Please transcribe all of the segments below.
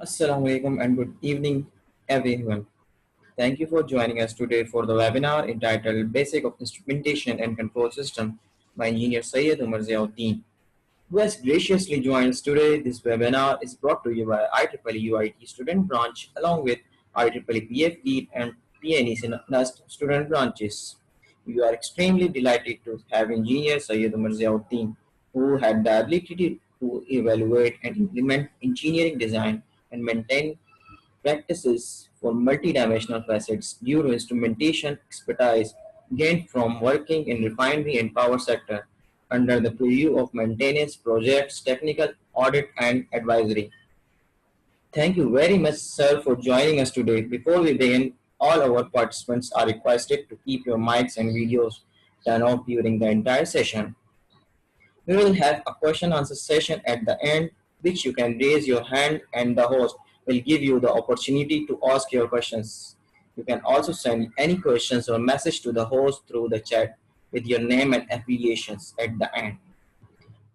Assalamu alaikum and good evening, everyone. Thank you for joining us today for the webinar entitled Basic of Instrumentation and Control System by Engineer Syed Umar Ziauddin, who has graciously joined us today. This webinar is brought to you by IEEE UIT student branch along with IEEE PFD and PNEC NUST student branches. We are extremely delighted to have Engineer Syed Umar Ziauddin, who had the ability to evaluate and implement engineering design and maintain practices for multidimensional facets due to instrumentation expertise gained from working in refinery and power sector under the purview of maintenance projects, technical audit and advisory. Thank you very much, sir, for joining us today. Before we begin, all our participants are requested to keep your mics and videos turned off during the entire session. We will have a question answer session at the end, which you can raise your hand and the host will give you the opportunity to ask your questions. You can also send any questions or message to the host through the chat with your name and affiliations at the end.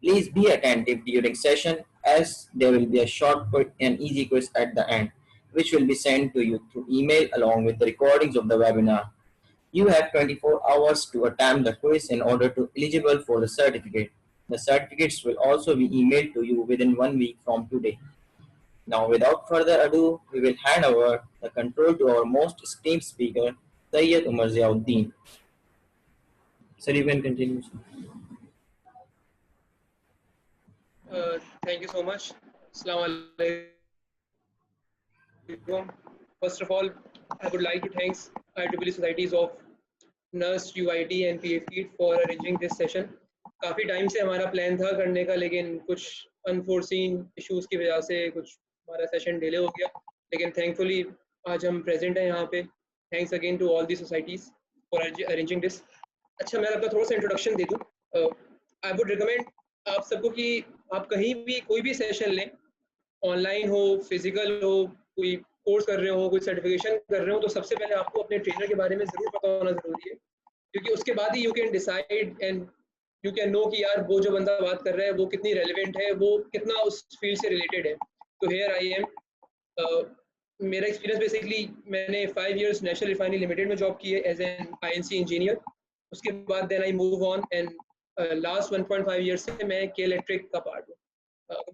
Please be attentive during session as there will be a short quick and easy quiz at the end, which will be sent to you through email along with the recordings of the webinar. You have 24 hours to attempt the quiz in order to eligible for the certificate. The certificates will also be emailed to you within 1 week from today. Now, without further ado, we will hand over the control to our most esteemed speaker, Sayyid Umar Ziauddin. Sir, you can continue. Thank you so much. Assalamu alaikum. First of all, I would like to thank IEEE Societies of NUST, UIT and PFD for arranging this session. काफ़ी time से हमारा plan था करने का, लेकिन कुछ unforeseen issues की वजह से कुछ हमारा सेशन डिले हो गया, लेकिन थैंकफुली आज हम प्रेजेंट हैं यहाँ पे. Thanks again to all the societies for arranging this. अच्छा, मैं आपका थोड़ा सा इंट्रोडक्शन दे दूँ. आई वुड रिकमेंड आप सबको कि आप कहीं भी कोई भी सेशन लें, ऑनलाइन हो, फिजिकल हो, कोई कोर्स कर रहे हो, कोई सर्टिफिकेशन कर रहे हो, तो सबसे पहले आपको अपने ट्रेनर के बारे में ज़रूर पता होना ज़रूरी है, क्योंकि उसके बाद ही you can decide and you can know कि यार वो जो बंदा बात कर रहा है वो कितनी रेलिवेंट है, वो कितना उस फील्ड से रिलेटेड है. तो हेयर आई एम. मेरा एक्सपीरियंस बेसिकली, मैंने 5 इयर्स नेशनल रिफाइनरी लिमिटेड में जॉब की है एज एन आईएनसी इंजीनियर. उसके बाद then I move on and last 1.5 years से मैं के इलेक्ट्रिक का पार्ट हूँ.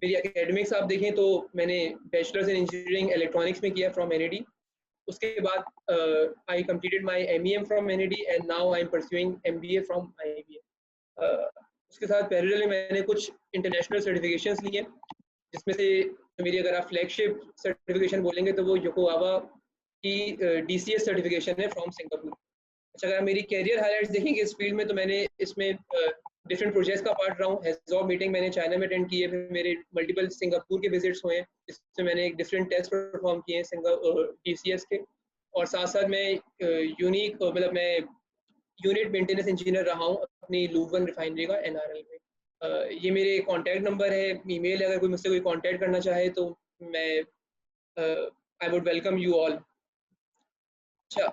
मेरी एकेडमिक्स आप देखें तो मैंने बैचलर्स इन इंजीनियरिंग इलेक्ट्रॉनिक्स में किया फ्रॉम एनईडी. उसके बाद I completed my MEM from NED and now I am pursuing MBA from IBM. उसके साथ पैरेलल में मैंने कुछ इंटरनेशनल सर्टिफिकेशंस लिए, जिसमें से मेरी अगर आप फ्लैगशिप सर्टिफिकेशन बोलेंगे तो वो योकोहावा की डीसीएस सर्टिफिकेशन है फ्रॉम सिंगापुर. अच्छा, अगर आप मेरी कैरियर हाईलाइट्स देखेंगे इस फील्ड में, तो मैंने इसमें डिफरेंट प्रोजेक्ट्स का पार्ट रहा हूँ. हैज़ॉब मीटिंग मैंने चाइना में अटेंड की है, फिर मेरे मल्टीपल सिंगापुर के विजिट्स हुए हैं, इसमें मैंने एक डिफरेंट टेस्ट परफॉर्म किए हैं डीसीएस के. और साथ साथ मैं यूनिक मतलब मैं यूनिट मेंटेनेंस इंजीनियर रहा हूँ अपनी लूवन रिफाइनरी का एनआरएल में. ये मेरे कॉन्टैक्ट नंबर है, ईमेल है, अगर कोई मुझसे कोई कॉन्टैक्ट करना चाहे तो मैं I would welcome you all. अच्छा,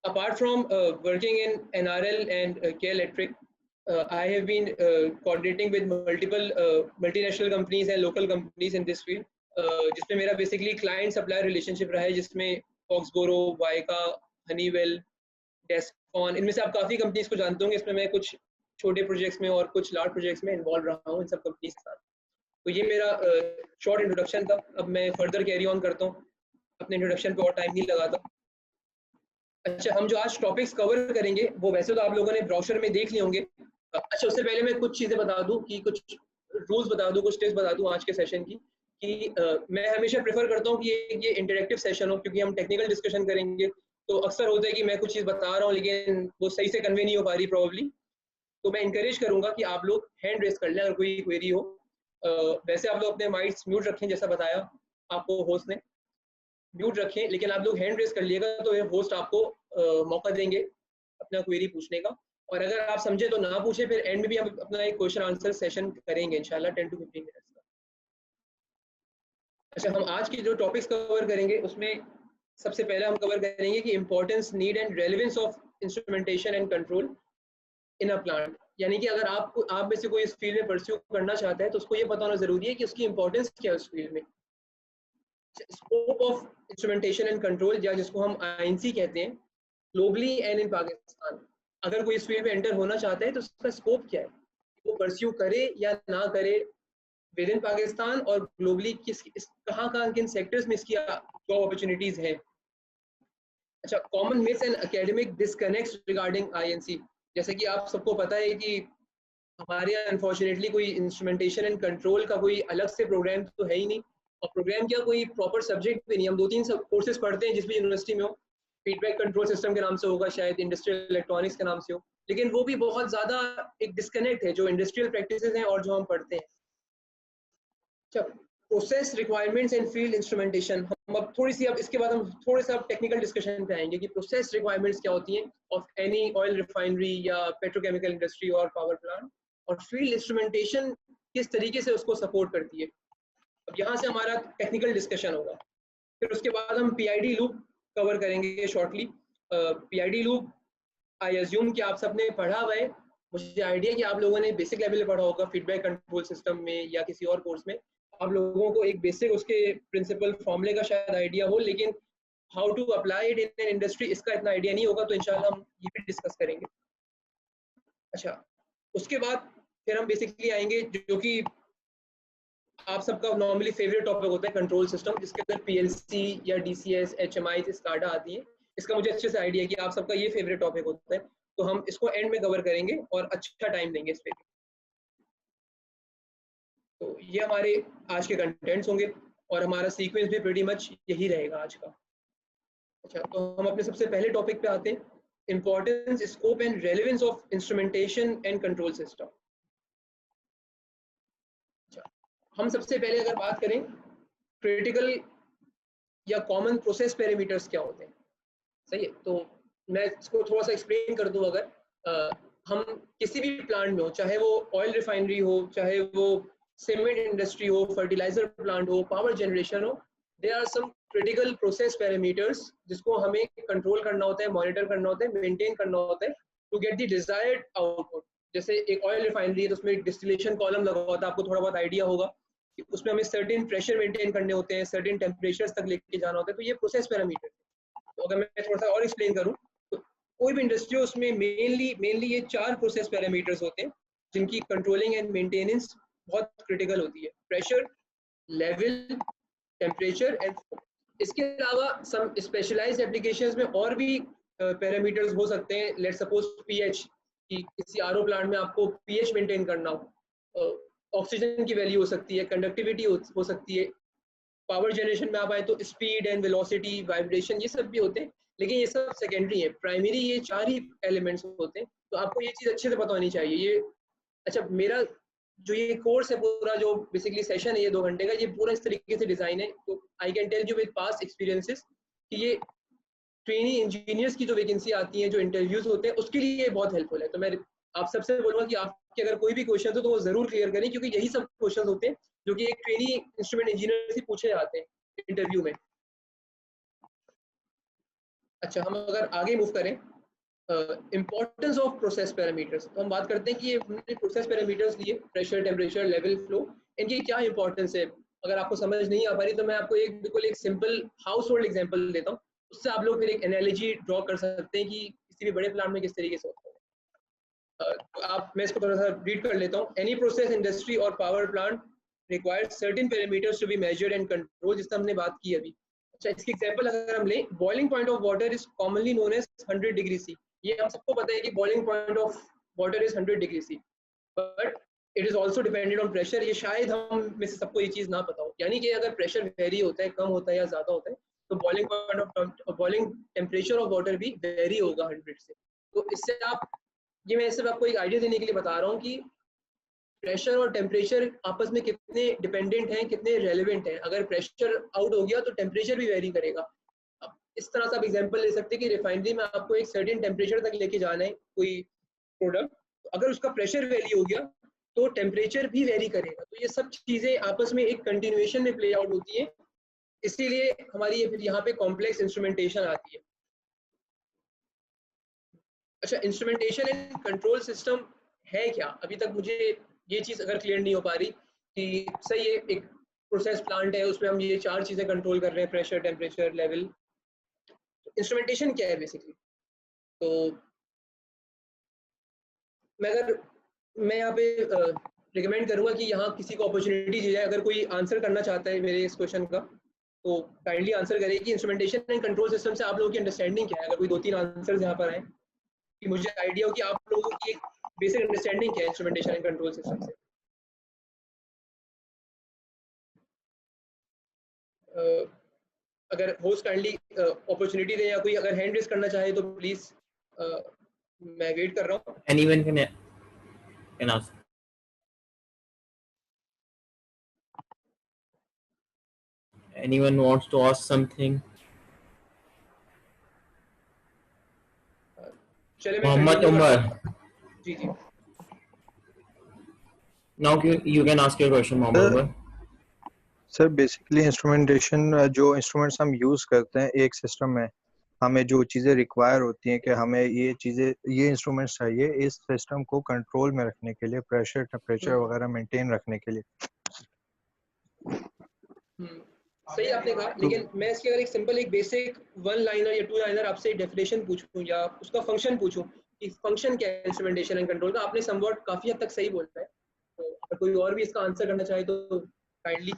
apart from working in NRL and K Electric, I have been coordinating with multiple multinational companies and local companies in this field, जिसमें मेरा basically client supplier relationship रहा है, जिसमें Foxboro, Waika, Honeywell, Descon, इनमें से आप काफ़ी कंपनीज को जानते होंगे. इसमें मैं कुछ छोटे प्रोजेक्ट्स में और कुछ लार्ज प्रोजेक्ट्स में इन्वॉल्व रहा हूँ इन सब कंपनीज के साथ. तो ये मेरा शॉर्ट इंट्रोडक्शन था. अब मैं फर्दर कैरी ऑन करता हूँ, अपने इंट्रोडक्शन पे और टाइम नहीं लगाता. अच्छा, हम जो आज टॉपिक्स कवर करेंगे वो वैसे तो आप लोगों ने ब्राउशर में देख लिए होंगे. अच्छा, उससे पहले मैं कुछ चीज़ें बता दूं कि कुछ रूल्स बता दूं, कुछ टिप्स बता दूं आज के सेशन की, कि मैं हमेशा प्रेफर करता हूं कि ये इंटरेक्टिव सेशन हो, क्योंकि हम टेक्निकल डिस्कशन करेंगे. तो अक्सर होता है कि मैं कुछ चीज़ बता रहा हूँ लेकिन वो सही से कन्वे नहीं हो पा रही प्रॉब्ली. तो मैं इंकरेज करूंगा कि आप लोग हैंड रेस कर लें अगर कोई क्वेरी हो. वैसे आप लोग अपने माइक्स म्यूट रखें, जैसा बताया आपको होस्ट ने, म्यूट रखें, लेकिन आप लोग हैंड रेस कर लिएगा तो ये होस्ट आपको मौका देंगे अपना क्वेरी पूछने का. और अगर आप समझे तो ना पूछे, फिर एंड में भी हम अपना एक क्वेश्चन आंसर सेशन करेंगे इंशाल्लाह 10 to 15 मिनट्स का. अच्छा, हम आज की जो टॉपिक्स कवर करेंगे उसमें सबसे पहले हम कवर करेंगे कि importance, need and relevance of instrumentation and control in a plant. यानी कि अगर आप में से कोई इस फील्ड में परस्यू करना चाहता है तो उसको ये पता होना जरूरी है कि उसकी इंपॉर्टेंस क्या है उस फील्ड में. Scope of instrumentation and control, या जिसको हम INC कहते हैं, ग्लोबली एंड इन पाकिस्तान। अगर कोई इस फील्ड में एंटर होना चाहता है तो उसका स्कोप क्या है, वो परस्यू करे या ना करे विद इन पाकिस्तान, और ग्लोबली कहाँ किन सेक्टर्स में इसकी जॉब अपॉर्चुनिटीज है। अच्छा, common myths and academic disconnects regarding INC। जैसे कि आप सबको पता है कि हमारे यहाँ अनफॉर्चुनेटली कोई इंस्ट्रूमेंटेशन एंड कंट्रोल का कोई अलग से प्रोग्राम तो है ही नहीं, और प्रोग्राम क्या कोई प्रॉपर सब्जेक्ट भी नहीं। हम 2-3 कोर्सेज पढ़ते हैं जिस भी यूनिवर्सिटी में हो, फीडबैक कंट्रोल सिस्टम के नाम से होगा, शायद इंडस्ट्रियल इलेक्ट्रॉनिक्स के नाम से हो, लेकिन वो भी बहुत ज़्यादा एक डिस्कनेक्ट है जो इंडस्ट्रियल प्रैक्टिसेस हैं और जो हम पढ़ते हैं। अच्छा, process requirements and field instrumentation. हम अब थोड़ी सी, अब इसके बाद हम थोड़े सा टेक्निकल डिस्कशन पे आएंगे कि प्रोसेस रिक्वायरमेंट्स क्या होती हैं ऑफ एनी ऑयल रिफाइनरी या पेट्रोकेमिकल इंडस्ट्री और पावर प्लांट, और फील्ड इंस्ट्रूमेंटेशन किस तरीके से उसको सपोर्ट करती है। अब यहाँ से हमारा टेक्निकल डिस्कशन होगा, फिर उसके बाद हम PID लूप कवर करेंगे shortly. PID loop I assume कि आप सबने पढ़ा हुआ है, मुझे आइडिया कि आप लोगों ने बेसिक लेवल पे पढ़ा होगा फीडबैक कंट्रोल सिस्टम में या किसी और कोर्स में। आप लोगों को एक बेसिक उसके प्रिंसिपल फॉर्मूले का शायद आइडिया हो, लेकिन how to apply it in industry इसका इतना आइडिया नहीं होगा, तो इंशाल्लाह हम ये भी डिस्कस करेंगे। अच्छा, उसके बाद फिर हम बेसिकली आएंगे जो कि आप सबका नॉर्मली फेवरेट टॉपिक होता है, कंट्रोल सिस्टम, जिसके अंदर PLC या DCS, HMI, SCADA आती है। इसका मुझे अच्छे से आइडिया है कि आप सबका ये फेवरेट टॉपिक होता है, तो हम इसको एंड में कवर करेंगे और अच्छा टाइम देंगे इस पे। तो ये हमारे आज के कंटेंट्स होंगे और हमारा सीक्वेंस भी प्रीटी मच यही रहेगा आज का। अच्छा, तो हम अपने सबसे पहले टॉपिक पे आते हैं, importance, scope and relevance of instrumentation and control system. अच्छा, हम सबसे पहले अगर बात करें क्रिटिकल या कॉमन प्रोसेस पैरामीटर्स क्या होते हैं, सही है, तो मैं इसको थोड़ा सा एक्सप्लेन कर दूं। अगर हम किसी भी प्लांट में हो, चाहे वो ऑयल रिफाइनरी हो, चाहे वो सीमेंट इंडस्ट्री हो, फर्टिलाइजर प्लांट हो, पावर जनरेशन हो, there are some critical process parameters जिसको हमें कंट्रोल करना होता है, मॉनिटर करना होता है, मेंटेन करना होता है to get the desired output. जैसे एक ऑयल रिफाइनरी है तो उसमें डिस्टिलेशन कॉलम लगा होता है, आपको थोड़ा बहुत आइडिया होगा कि उसमें हमें सर्टेन प्रेशर मेंटेन करने होते हैं, सर्टेन टेम्परेचर्स तक लेके जाना होता है, तो ये प्रोसेस पैरामीटर। तो अगर मैं थोड़ा सा और एक्सप्लेन करूं तो कोई भी इंडस्ट्री हो उसमें मेनली ये 4 प्रोसेस पैरामीटर्स होते हैं जिनकी कंट्रोलिंग एंड मेंटेनेंस बहुत क्रिटिकल होती है, pressure, level, temperature and flow. इसके अलावा सम स्पेशलाइज्ड एप्लीकेशंस में और भी पैरामीटर्स हो सकते हैं, लेट्स सपोज पीएच, कि किसी आरओ प्लांट में आपको पीएच मेंटेन करना हो, ऑक्सीजन की वैल्यू हो सकती है, कंडक्टिविटी हो सकती है, पावर जनरेशन में आप आए तो स्पीड एंड वेलोसिटी, वाइब्रेशन, ये सब भी होते हैं, लेकिन ये सब सेकेंडरी है, प्राइमरी ये 4 ही एलिमेंट्स होते हैं। तो आपको ये चीज़ अच्छे से पता होनी चाहिए। ये अच्छा, मेरा जो ये कोर्स है पूरा, जो बेसिकली सेशन है ये 2 घंटे का, ये पूरा इस तरीके से डिजाइन है, तो I can tell you with past experiences कि ये ट्रेनी इंजीनियर्स की जो वैकेंसी आती है, जो इंटरव्यूज होते हैं, उसके लिए ये बहुत हेल्पफुल है। तो मैं आप सबसे बोलूँगा कि आपके अगर कोई भी क्वेश्चन हो तो वो जरूर क्लियर करें, क्योंकि यही सब क्वेश्चन होते हैं जो कि एक ट्रेनी इंस्ट्रूमेंट इंजीनियर से पूछे जाते हैं इंटरव्यू में। अच्छा, हम अगर आगे मूव करें, इम्पोर्टेंस ऑफ प्रोसेस पैरामीटर्स, तो हम बात करते हैं कि ये हमने प्रोसेस पैरामीटर्स लिए, प्रेशर, टेम्परेचर, लेवल, फ्लो, इनकी क्या इंपॉर्टेंस है। अगर आपको समझ नहीं आ पा रही तो मैं आपको एक बिल्कुल एक सिंपल हाउस होल्ड एग्जाम्पल देता हूँ, उससे आप लोग फिर एक एनालॉजी ड्रॉ कर सकते हैं कि किसी भी बड़े प्लांट में किस तरीके से होता है। तो आप, मैं इसको थोड़ा सा रीड कर लेता हूँ। एनी प्रोसेस इंडस्ट्री और power plant requires certain parameters to be measured and control, जिसका हमने बात की अभी। अच्छा, इसकी एग्जांपल अगर हम लें, boiling point of water is commonly known as 100 degree C. ये हम सबको पता है कि boiling point of water is 100 degree C, but it is also dependent on pressure. ये शायद हम में से सबको ये चीज़ ना पता हो, यानी कि अगर प्रेशर वेरी होता है, कम होता है या ज़्यादा होता है, तो boiling point of boiling temperature of water भी वेरी होगा 100 से। तो इससे आप, ये मैं सिर्फ आपको एक आइडिया देने के लिए बता रहा हूँ कि प्रेशर और टेम्परेचर आपस में कितने डिपेंडेंट हैं, कितने रेलेवेंट हैं। अगर प्रेशर आउट हो गया तो टेम्परेचर भी वेरी करेगा। अब इस तरह से आप एग्जांपल ले सकते हैं कि रिफाइनरी में आपको एक सर्टेन टेम्परेचर तक लेके जाना है कोई प्रोडक्ट, तो अगर उसका प्रेशर वेरी हो गया तो टेम्परेचर भी वेरी करेगा। तो ये सब चीज़ें आपस में एक कंटिन्यूएशन में प्ले आउट होती है, इसीलिए हमारी ये फिर यहाँ पे कॉम्प्लेक्स इंस्ट्रूमेंटेशन आती है। अच्छा, इंस्ट्रूमेंटेशन एंड कंट्रोल सिस्टम है क्या, अभी तक मुझे ये चीज़ अगर क्लियर नहीं हो पा रही कि सही है, एक प्रोसेस प्लांट है, उसमें हम ये 4 चीज़ें कंट्रोल कर रहे हैं, प्रेशर, टेम्परेचर, लेवल। इंस्ट्रूमेंटेशन क्या है बेसिकली? तो मैं यहाँ पे रिकमेंड करूँगा कि यहाँ किसी को अपॉर्चुनिटी दी जाए, अगर कोई आंसर करना चाहता है मेरे इस क्वेश्चन का, तो काइंडली आंसर करें कि इंस्ट्रूमेंटेशन एंड कंट्रोल सिस्टम से आप लोगों की अंडरस्टैंडिंग क्या है। अगर कोई 2-3 आंसर्स यहाँ पर आए कि मुझे आइडिया हो कि आप लोगों की एक बेसिक अंडरस्टैंडिंग क्या है इंस्ट्रूमेंटेशन एंड कंट्रोल सिस्टम से। अगर होस्ट काइंडली अपॉर्चुनिटी दें या कोई अगर हैंड रेज करना चाहे तो प्लीज, मैं वेट कर रहा हूँ। Anyone can ask. Anyone wants to ask something? चले मैं Mohammad कंटिन्यू करता Umar. हूँ। जी जी Now you can ask your question, Mohammad Umar. Sir basically instrumentation, जो इंस्ट्रूमेंट्स हम यूज़ करते हैं एक सिस्टम में, हमें जो चीज़ें रिक्वायर होती हैं कि हमें ये चीज़ें, ये इंस्ट्रूमेंट्स चाहिए इस सिस्टम को कंट्रोल में रखने के लिए, प्रेशर टेम्परेचर वगैरह मेंटेन रखने के लिए। सही आपने कहा, लेकिन मैं इसके अगर एक सिंपल एक बेसिक 1 लाइनर या 2 लाइनर आपसे डेफिनेशन पूछूं या उसका फंक्शन पूछूं कि फंक्शन क्या है इंस्ट्रूमेंटेशन एंड कंट्रोल का, आपने समवॉट काफी हद तक सही बोलता है। तो अगर कोई और भी इसका आंसर करना चाहे तो काइंडली।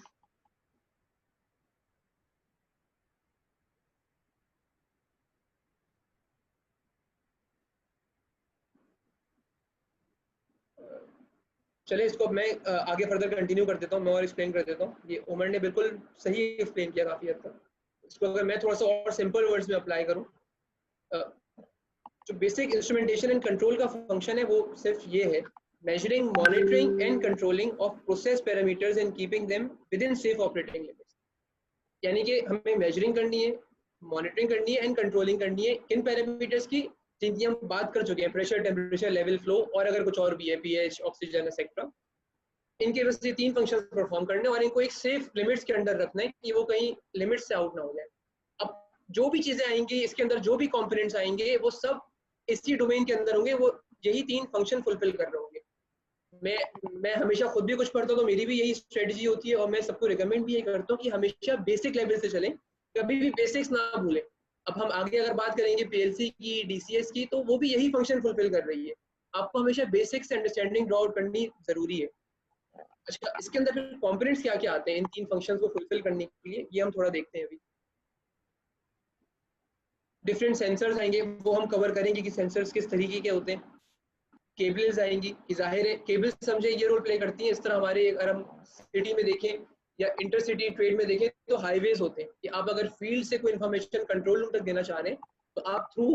चले इसको मैं आगे फर्दर कंटिन्यू कर देता हूँ, मैं और एक्सप्लेन कर देता हूँ। ये उमर ने बिल्कुल सही एक्सप्लेन किया काफी हद तक। इसको अगर मैं थोड़ा सा और सिंपल वर्ड्स में अप्लाई करूँ, जो बेसिक इंस्ट्रूमेंटेशन एंड कंट्रोल का फंक्शन है वो सिर्फ ये है, measuring, monitoring and controlling of process parameters and keeping them within safe operating limits। यानी कि हमें मेजरिंग करनी है, मॉनिटरिंग करनी है एंड कंट्रोलिंग करनी है किन पैरामीटर्स की, जिनकी हम बात कर चुके हैं, प्रेशर, टेम्परेचर, लेवल, फ्लो, और अगर कुछ और भी है, पीएच, ऑक्सीजन एक्सेट्रा। इनके बस ये 3 फंक्शन परफॉर्म करने और इनको एक सेफ लिमिट्स के अंदर रखना है कि वो कहीं लिमिट्स से आउट ना हो जाए। अब जो भी चीजें आएंगी इसके अंदर, जो भी कंपोनेंट्स आएंगे वो सब इसी डोमेन के अंदर होंगे, वो यही 3 फंक्शन फुलफिल कर रहे होंगे। मैं हमेशा खुद भी कुछ पढ़ता हूँ तो मेरी भी यही स्ट्रेटजी होती है और मैं सबको रिकमेंड भी यही करता हूँ कि हमेशा बेसिक लेवल से चलें, कभी भी बेसिक्स ना भूलें। अब हम आगे अगर बात करेंगे पीएलसी की, डीसीएस की, तो वो भी यही फंक्शन फुलफिल कर रही है। आपको हमेशा बेसिक से अंडरस्टैंडिंग ड्रॉ आउट करनी जरूरी है। अच्छा, इसके अंदर फिर कंपोनेंट्स क्या क्या आते हैं इन 3 फंक्शंस को फुलफिल करने के लिए, ये हम थोड़ा देखते हैं अभी। डिफरेंट सेंसर्स आएंगे, वो हम कवर करेंगे कि सेंसर्स किस तरीके के होते हैं। केबल्स आएंगी कि जाहिर है केबल्स समझे ये रोल प्ले करती हैं, इस तरह हमारे अगर हम सिटी में देखें या इंटरसिटी ट्रेड में देखें तो हाईवेज होते हैं कि आप अगर फील्ड से कोई इन्फॉर्मेशन कंट्रोल रूम तक देना चाह रहे हैं तो आप थ्रू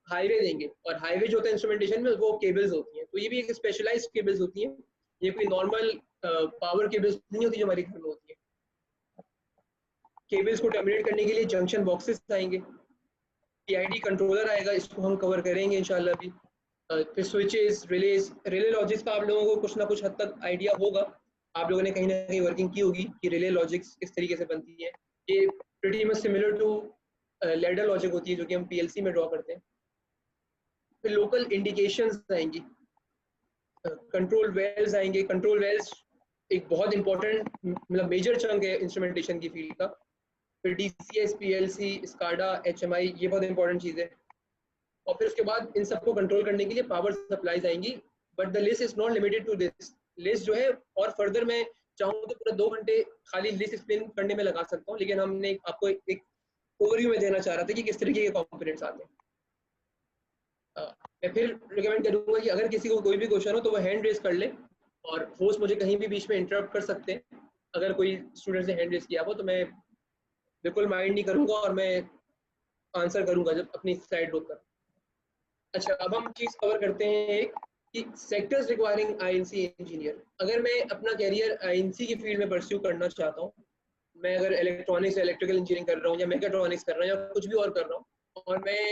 हाईवे देंगे, और हाईवे जो होता है इंस्ट्रूमेंटेशन में वो केबल्स होती हैं। तो ये भी एक स्पेशलाइज्ड केबल्स होती हैं, ये कोई नॉर्मल पावर केबल्स नहीं होती जो हमारे घर में होती है। केबल्स को टर्मिनेट करने के लिए जंक्शन बॉक्सेस आएंगे, पीआईडी कंट्रोलर आएगा, इसको हम कवर करेंगे इंशाल्लाह अभी। फिर स्विचेस, रिलेज, रिले लॉजिक्स का आप लोगों को कुछ ना कुछ हद तक आइडिया होगा, आप लोगों ने कहीं ना कहीं वर्किंग की होगी कि रिले लॉजिक्स किस तरीके से बनती है। ये pretty much similar to ladder logic होती है जो कि हम पीएलसी में ड्रॉ करते हैं। फिर लोकल इंडिकेशंस आएंगी, कंट्रोल वेल्स आएंगे। कंट्रोल वेल्स एक बहुत इंपॉर्टेंट मतलब मेजर चंक है इंस्ट्रूमेंटेशन की फील्ड का। फिर डीसीएस, पीएलसी, स्काडा, एचएमआई, ये बहुत इंपॉर्टेंट चीज़ है। और फिर उसके बाद इन सबको कंट्रोल करने के लिए पावर सप्लाईज आएंगी, but the list is not limited to this. List जो है और फर्दर मैं चाहूँ तो पूरा 2 घंटे खाली लिस्ट एक्सप्लेन करने में लगा सकता हूँ, लेकिन हमने आपको एक ओवरव्यू में देना चाह रहा था कि किस तरीके के कंपोनेंट्स आते हैं। मैं फिर रिकमेंड करूंगा कि अगर किसी को कोई भी क्वेश्चन हो तो वो हैंड रेज कर ले, और होस्ट मुझे कहीं भी बीच में इंटरप्ट कर सकते हैं। अगर कोई स्टूडेंट ने हैंड रेज किया हो तो मैं बिल्कुल माइंड नहीं करूंगा और मैं आंसर करूंगा जब अपनी स्लाइड रोक कर। अच्छा, अब हम चीज कवर करते हैं एक कि सेक्टर्स रिक्वायरिंग आईएनसी इंजीनियर। अगर मैं अपना कैरियर आईएनसी की फील्ड में परस्यू करना चाहता हूँ, मैं अगर इलेक्ट्रॉनिक्स या इलेक्ट्रिकल इंजीनियरिंग कर रहा हूँ या मैकेट्रॉनिक्स कर रहा हूँ या कुछ भी और कर रहा हूँ, और मैं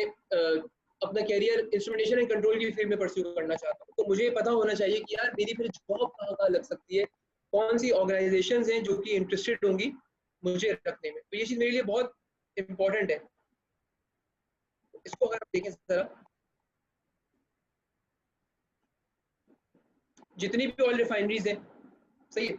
अपना कैरियर इंस्ट्रूमेंटेशन एंड कंट्रोल की फील्ड में परस्यू करना चाहता हूँ, तो मुझे पता होना चाहिए कि यार मेरी फिर जॉब कहाँ लग सकती है, कौन सी ऑर्गेनाइजेशंस हैं जो कि इंटरेस्टेड होंगी मुझे रखने में। तो ये चीज़ मेरे लिए बहुत इंपॉर्टेंट है। इसको अगर आप देखें जरा, जितनी भी ऑयल रिफाइनरीज हैं, सही है,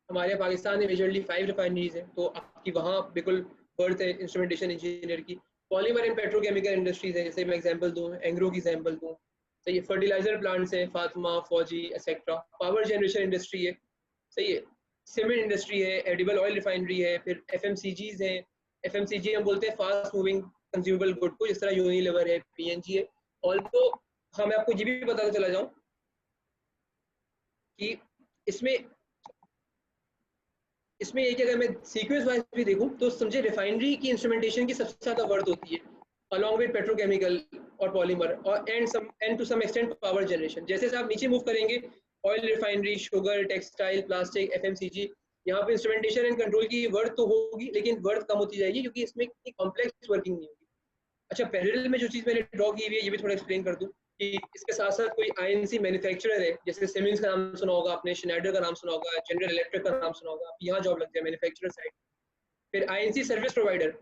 हमारे पाकिस्तान में मेजरली 5 रिफाइनरीज हैं, तो आपकी वहाँ बिल्कुल बर्थ है इंस्ट्रूमेंटेशन इंजीनियर की। पॉलीमर एंड पेट्रोकेमिकल इंडस्ट्रीज है, जैसे मैं एग्जांपल दूँ, एंग्रो की एग्जांपल दूँ, सही है। फर्टिलाइजर प्लांट्स हैं, फातिमा, फौजी एक्सेट्रा। पावर जनरेशन इंडस्ट्री है, सही है। सीमेंट इंडस्ट्री है, एडिबल ऑयल रिफाइनरी है, फिर एफएमसीजीज हैं। एफएमसीजी हम बोलते हैं फास्ट मूविंग कंज्यूमेबल गुड को, जिस तरह यूनिलीवर है, पीएनजी है। ऑल्सो मैं आपको ये भी बताता चला जाऊँ कि इसमें एक अगर मैं सीक्वेंस वाइज भी देखूं तो समझे रिफाइनरी की इंस्ट्रूमेंटेशन की सबसे ज्यादा वर्थ होती है, अलॉन्ग विद पेट्रोकेमिकल और पॉलीमर, और and to some extent power generation. जैसे आप नीचे मूव करेंगे, oil refinery, sugar, textile, plastic, FMCG, यहाँ पे इंस्ट्रूमेंटेशन एंड कंट्रोल की वर्थ तो होगी, लेकिन वर्थ कम होती जाएगी क्योंकि इसमें कॉम्प्लेक्स वर्किंग नहीं होगी। अच्छा, पैरेलल में जो चीज मैंने ड्रॉ की हुई है ये भी थोड़ा एक्सप्लेन कर दूं कि इसके साथ साथ कोई आईएनसी मैन्युफैक्चरर है, जैसे सिमेंस का नाम सुना होगा आपने, श्नाइडर का नाम सुना होगा, जनरल इलेक्ट्रिक का नाम सुना होगा, आप यहाँ जॉब लग जाए मैन्युफैक्चरर साइड। फिर आईएनसी सर्विस प्रोवाइडर,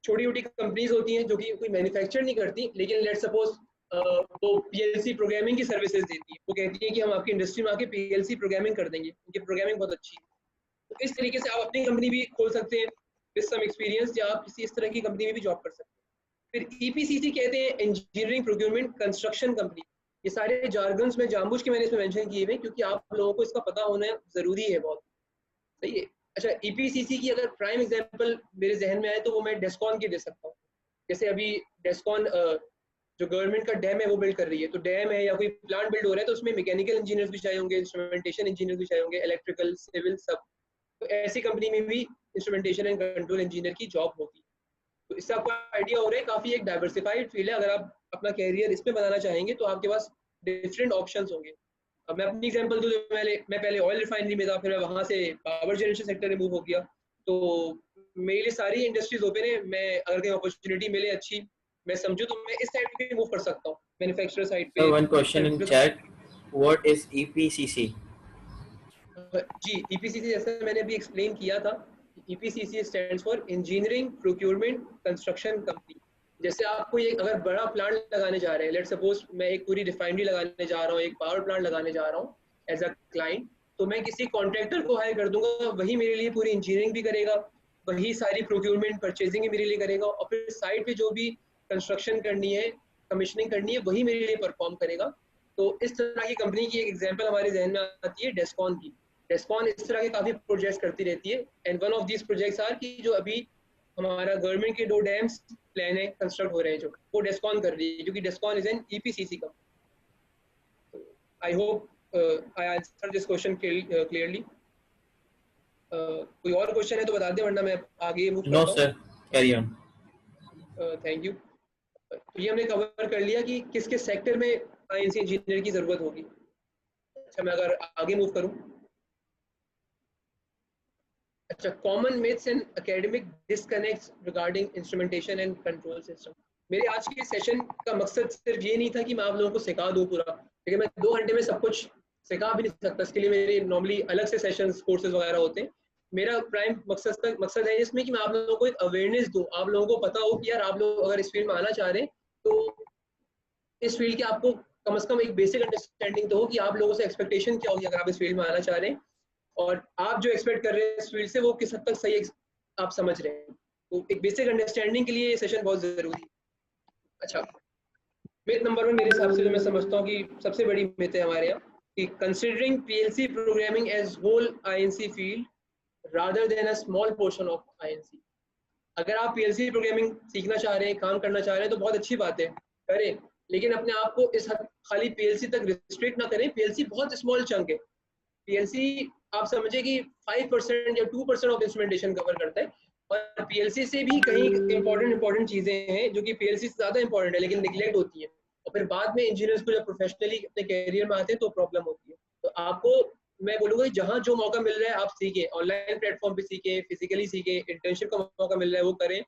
छोटी छोटी कंपनीज होती हैं जो कि कोई मैन्युफैक्चर नहीं करती, लेकिन लेट सपोज वो पीएलसी प्रोग्रामिंग की सर्विसेज देती है। वो कहती है कि हम आपकी इंडस्ट्री में आके पीएलसी प्रोग्रामिंग कर देंगे, उनकी प्रोग्रामिंग बहुत अच्छी है। तो इस तरीके से आप अपनी कंपनी भी खोल सकते हैं विद सम एक्सपीरियंस, या आप किसी इस तरह की कंपनी में भी जॉब कर सकते हैं। फिर ईपीसीसी कहते हैं इंजीनियरिंग प्रोक्योरमेंट कंस्ट्रक्शन कंपनी। ये सारे जार्गन्स में जानबूझ के मैंने इसमें मेंशन किए हुए क्योंकि आप लोगों को इसका पता होना जरूरी है बहुत, सही है। अच्छा, ईपीसीसी की अगर प्राइम एग्जांपल मेरे जहन में आए तो वो मैं डेस्कॉन की दे सकता हूँ। जैसे अभी डेस्कॉन जो गवर्नमेंट का डैम है वो बिल्ड कर रही है, तो डैम है या कोई प्लांट बिल्ड हो रहा है तो उसमें मैकेनिकल इंजीनियर्स भी चाहिए होंगे, इंस्ट्रूमेंटेशन इंजीनियर भी चाहिए होंगे, इलेक्ट्रिकल, सिविल, सब। तो ऐसी कंपनी में भी इंस्ट्रूमेंटेशन एंड कंट्रोल इंजीनियर की जॉब होगी। तो इससे आपको आइडिया हो रहा है काफी एक डाइवर्सिफाइड फील्ड है। अगर आप अपना कैरियर इस पे बनाना चाहेंगे तो आपके पास डिफरेंट ऑप्शंस होंगे। अब मैं अपनी एग्जांपल दूं तो मैं पहले ऑयल रिफाइनरी में था, फिर वहां से पावर जनरेशन सेक्टर में मूव हो गया। तो मेरे लिए सारी इंडस्ट्रीज ओपन है। मैं अगर कहीं अपॉर्चुनिटी मिले अच्छी, मैं समझूं तो मैं इस साइड पे भी मूव कर सकता हूँ, मैन्युफैक्चरर साइड पे। So one question in chat, what is EPCC? जी, ईपीसीसी जैसे मैंने अभी एक्सप्लेन किया था, EPCC stands for engineering procurement construction company. जैसे आप कोई एक अगर बड़ा प्लांट लगाने जा रहे हैं, लेट सपोज मैं एक पूरी रिफाइनरी लगाने जा रहा हूँ, एक पावर प्लांट लगाने जा रहा हूँ एज अ क्लाइंट, तो मैं किसी कॉन्ट्रैक्टर को हायर कर दूंगा, वही मेरे लिए पूरी इंजीनियरिंग भी करेगा, वही सारी प्रोक्योरमेंट परचेजिंग मेरे लिए करेगा, और फिर साइड पे जो भी कंस्ट्रक्शन करनी है, कमीशनिंग करनी है, वही मेरे लिए परफॉर्म करेगा। तो इस तरह की कंपनी की एक एग्जांपल हमारे जहन में आती है डेस्कॉन की। डेस्कॉन इस तरह के काफी प्रोजेक्ट्स करती रहती है, and one of these projects are कि जो अभी हमारा गवर्नमेंट के 2 डैम्स प्लान है, कंस्ट्रक्ट हो रहे हैं, जो वो डेस्कॉन कर रही है, क्योंकि Descon is an EPCC company. I hope I answer this question clearly. कोई और क्वेश्चन है तो बता दें, वरना मैं आगे मूव करता हूं। No sir, carry on. Thank you. तो ये हमने कवर कर लिया कि किस किस सेक्टर में आईएनसी इंजीनियर की जरूरत होगी। अच्छा, मैं अगर आगे मूव करूं, अच्छा, common myths and academic disconnects regarding instrumentation and control system. मेरे आज के सेशन का मकसद सिर्फ ये नहीं था कि मैं आप लोगों को सिखा दूं पूरा, लेकिन मैं 2 घंटे में सब कुछ सिखा भी नहीं सकता। इसके लिए मेरे नॉर्मली अलग से सेशंस, कोर्सेज वगैरह होते हैं। मेरा प्राइम मकसद है इसमें कि मैं आप लोगों को एक अवेयरनेस दूं, आप लोगों को पता हो कि यार आप लोग अगर इस फील्ड में आना चाह रहे हैं तो इस फील्ड की आपको कम से कम एक बेसिक अंडरस्टैंडिंग तो हो कि आप लोगों से एक्सपेक्टेशन क्या होगी अगर आप इस फील्ड में आना चाह रहे हैं, और आप जो एक्सपेक्ट कर रहे हैं इस फील्ड से वो किस हद तक सही आप समझ रहे हैं। तो एक बेसिक अंडरस्टैंडिंग के लिए ये सेशन बहुत जरूरी है। अच्छा, मिथ नंबर 1 मेरे हिसाब से जो मैं समझता हूँ कि सबसे बड़ी मिथ है हमारे यहाँ, कि considering PLC programming as whole INC field rather than a small portion of INC. अगर आप पीएलसी प्रोग्रामिंग सीखना चाह रहे हैं, काम करना चाह रहे हैं, तो बहुत अच्छी बात है, करें, लेकिन अपने आप को इस खाली पीएलसी तक रिस्ट्रिक्ट ना करें। पीएलसी बहुत स्मॉल चंक है। पीएलसी आप समझे कि 5% या 2% ऑफ इंस्ट्रूमेंटेशन कवर करता है, और पीएलसी से भी कहीं इंपॉर्टेंट चीजें हैं जो कि पीएलसी से ज्यादा इंपॉर्टेंट है लेकिन निगलेक्ट होती है, और फिर बाद में इंजीनियर्स को जब प्रोफेशनली अपने कैरियर में आते हैं तो प्रॉब्लम होती है। तो आपको मैं बोलूंगा जहां जो मौका मिल रहा है आप सीखें, ऑनलाइन प्लेटफॉर्म पे सीखें, फिजिकली सीखें, इंटर्नशिप का मौका मिल रहा है वो करें,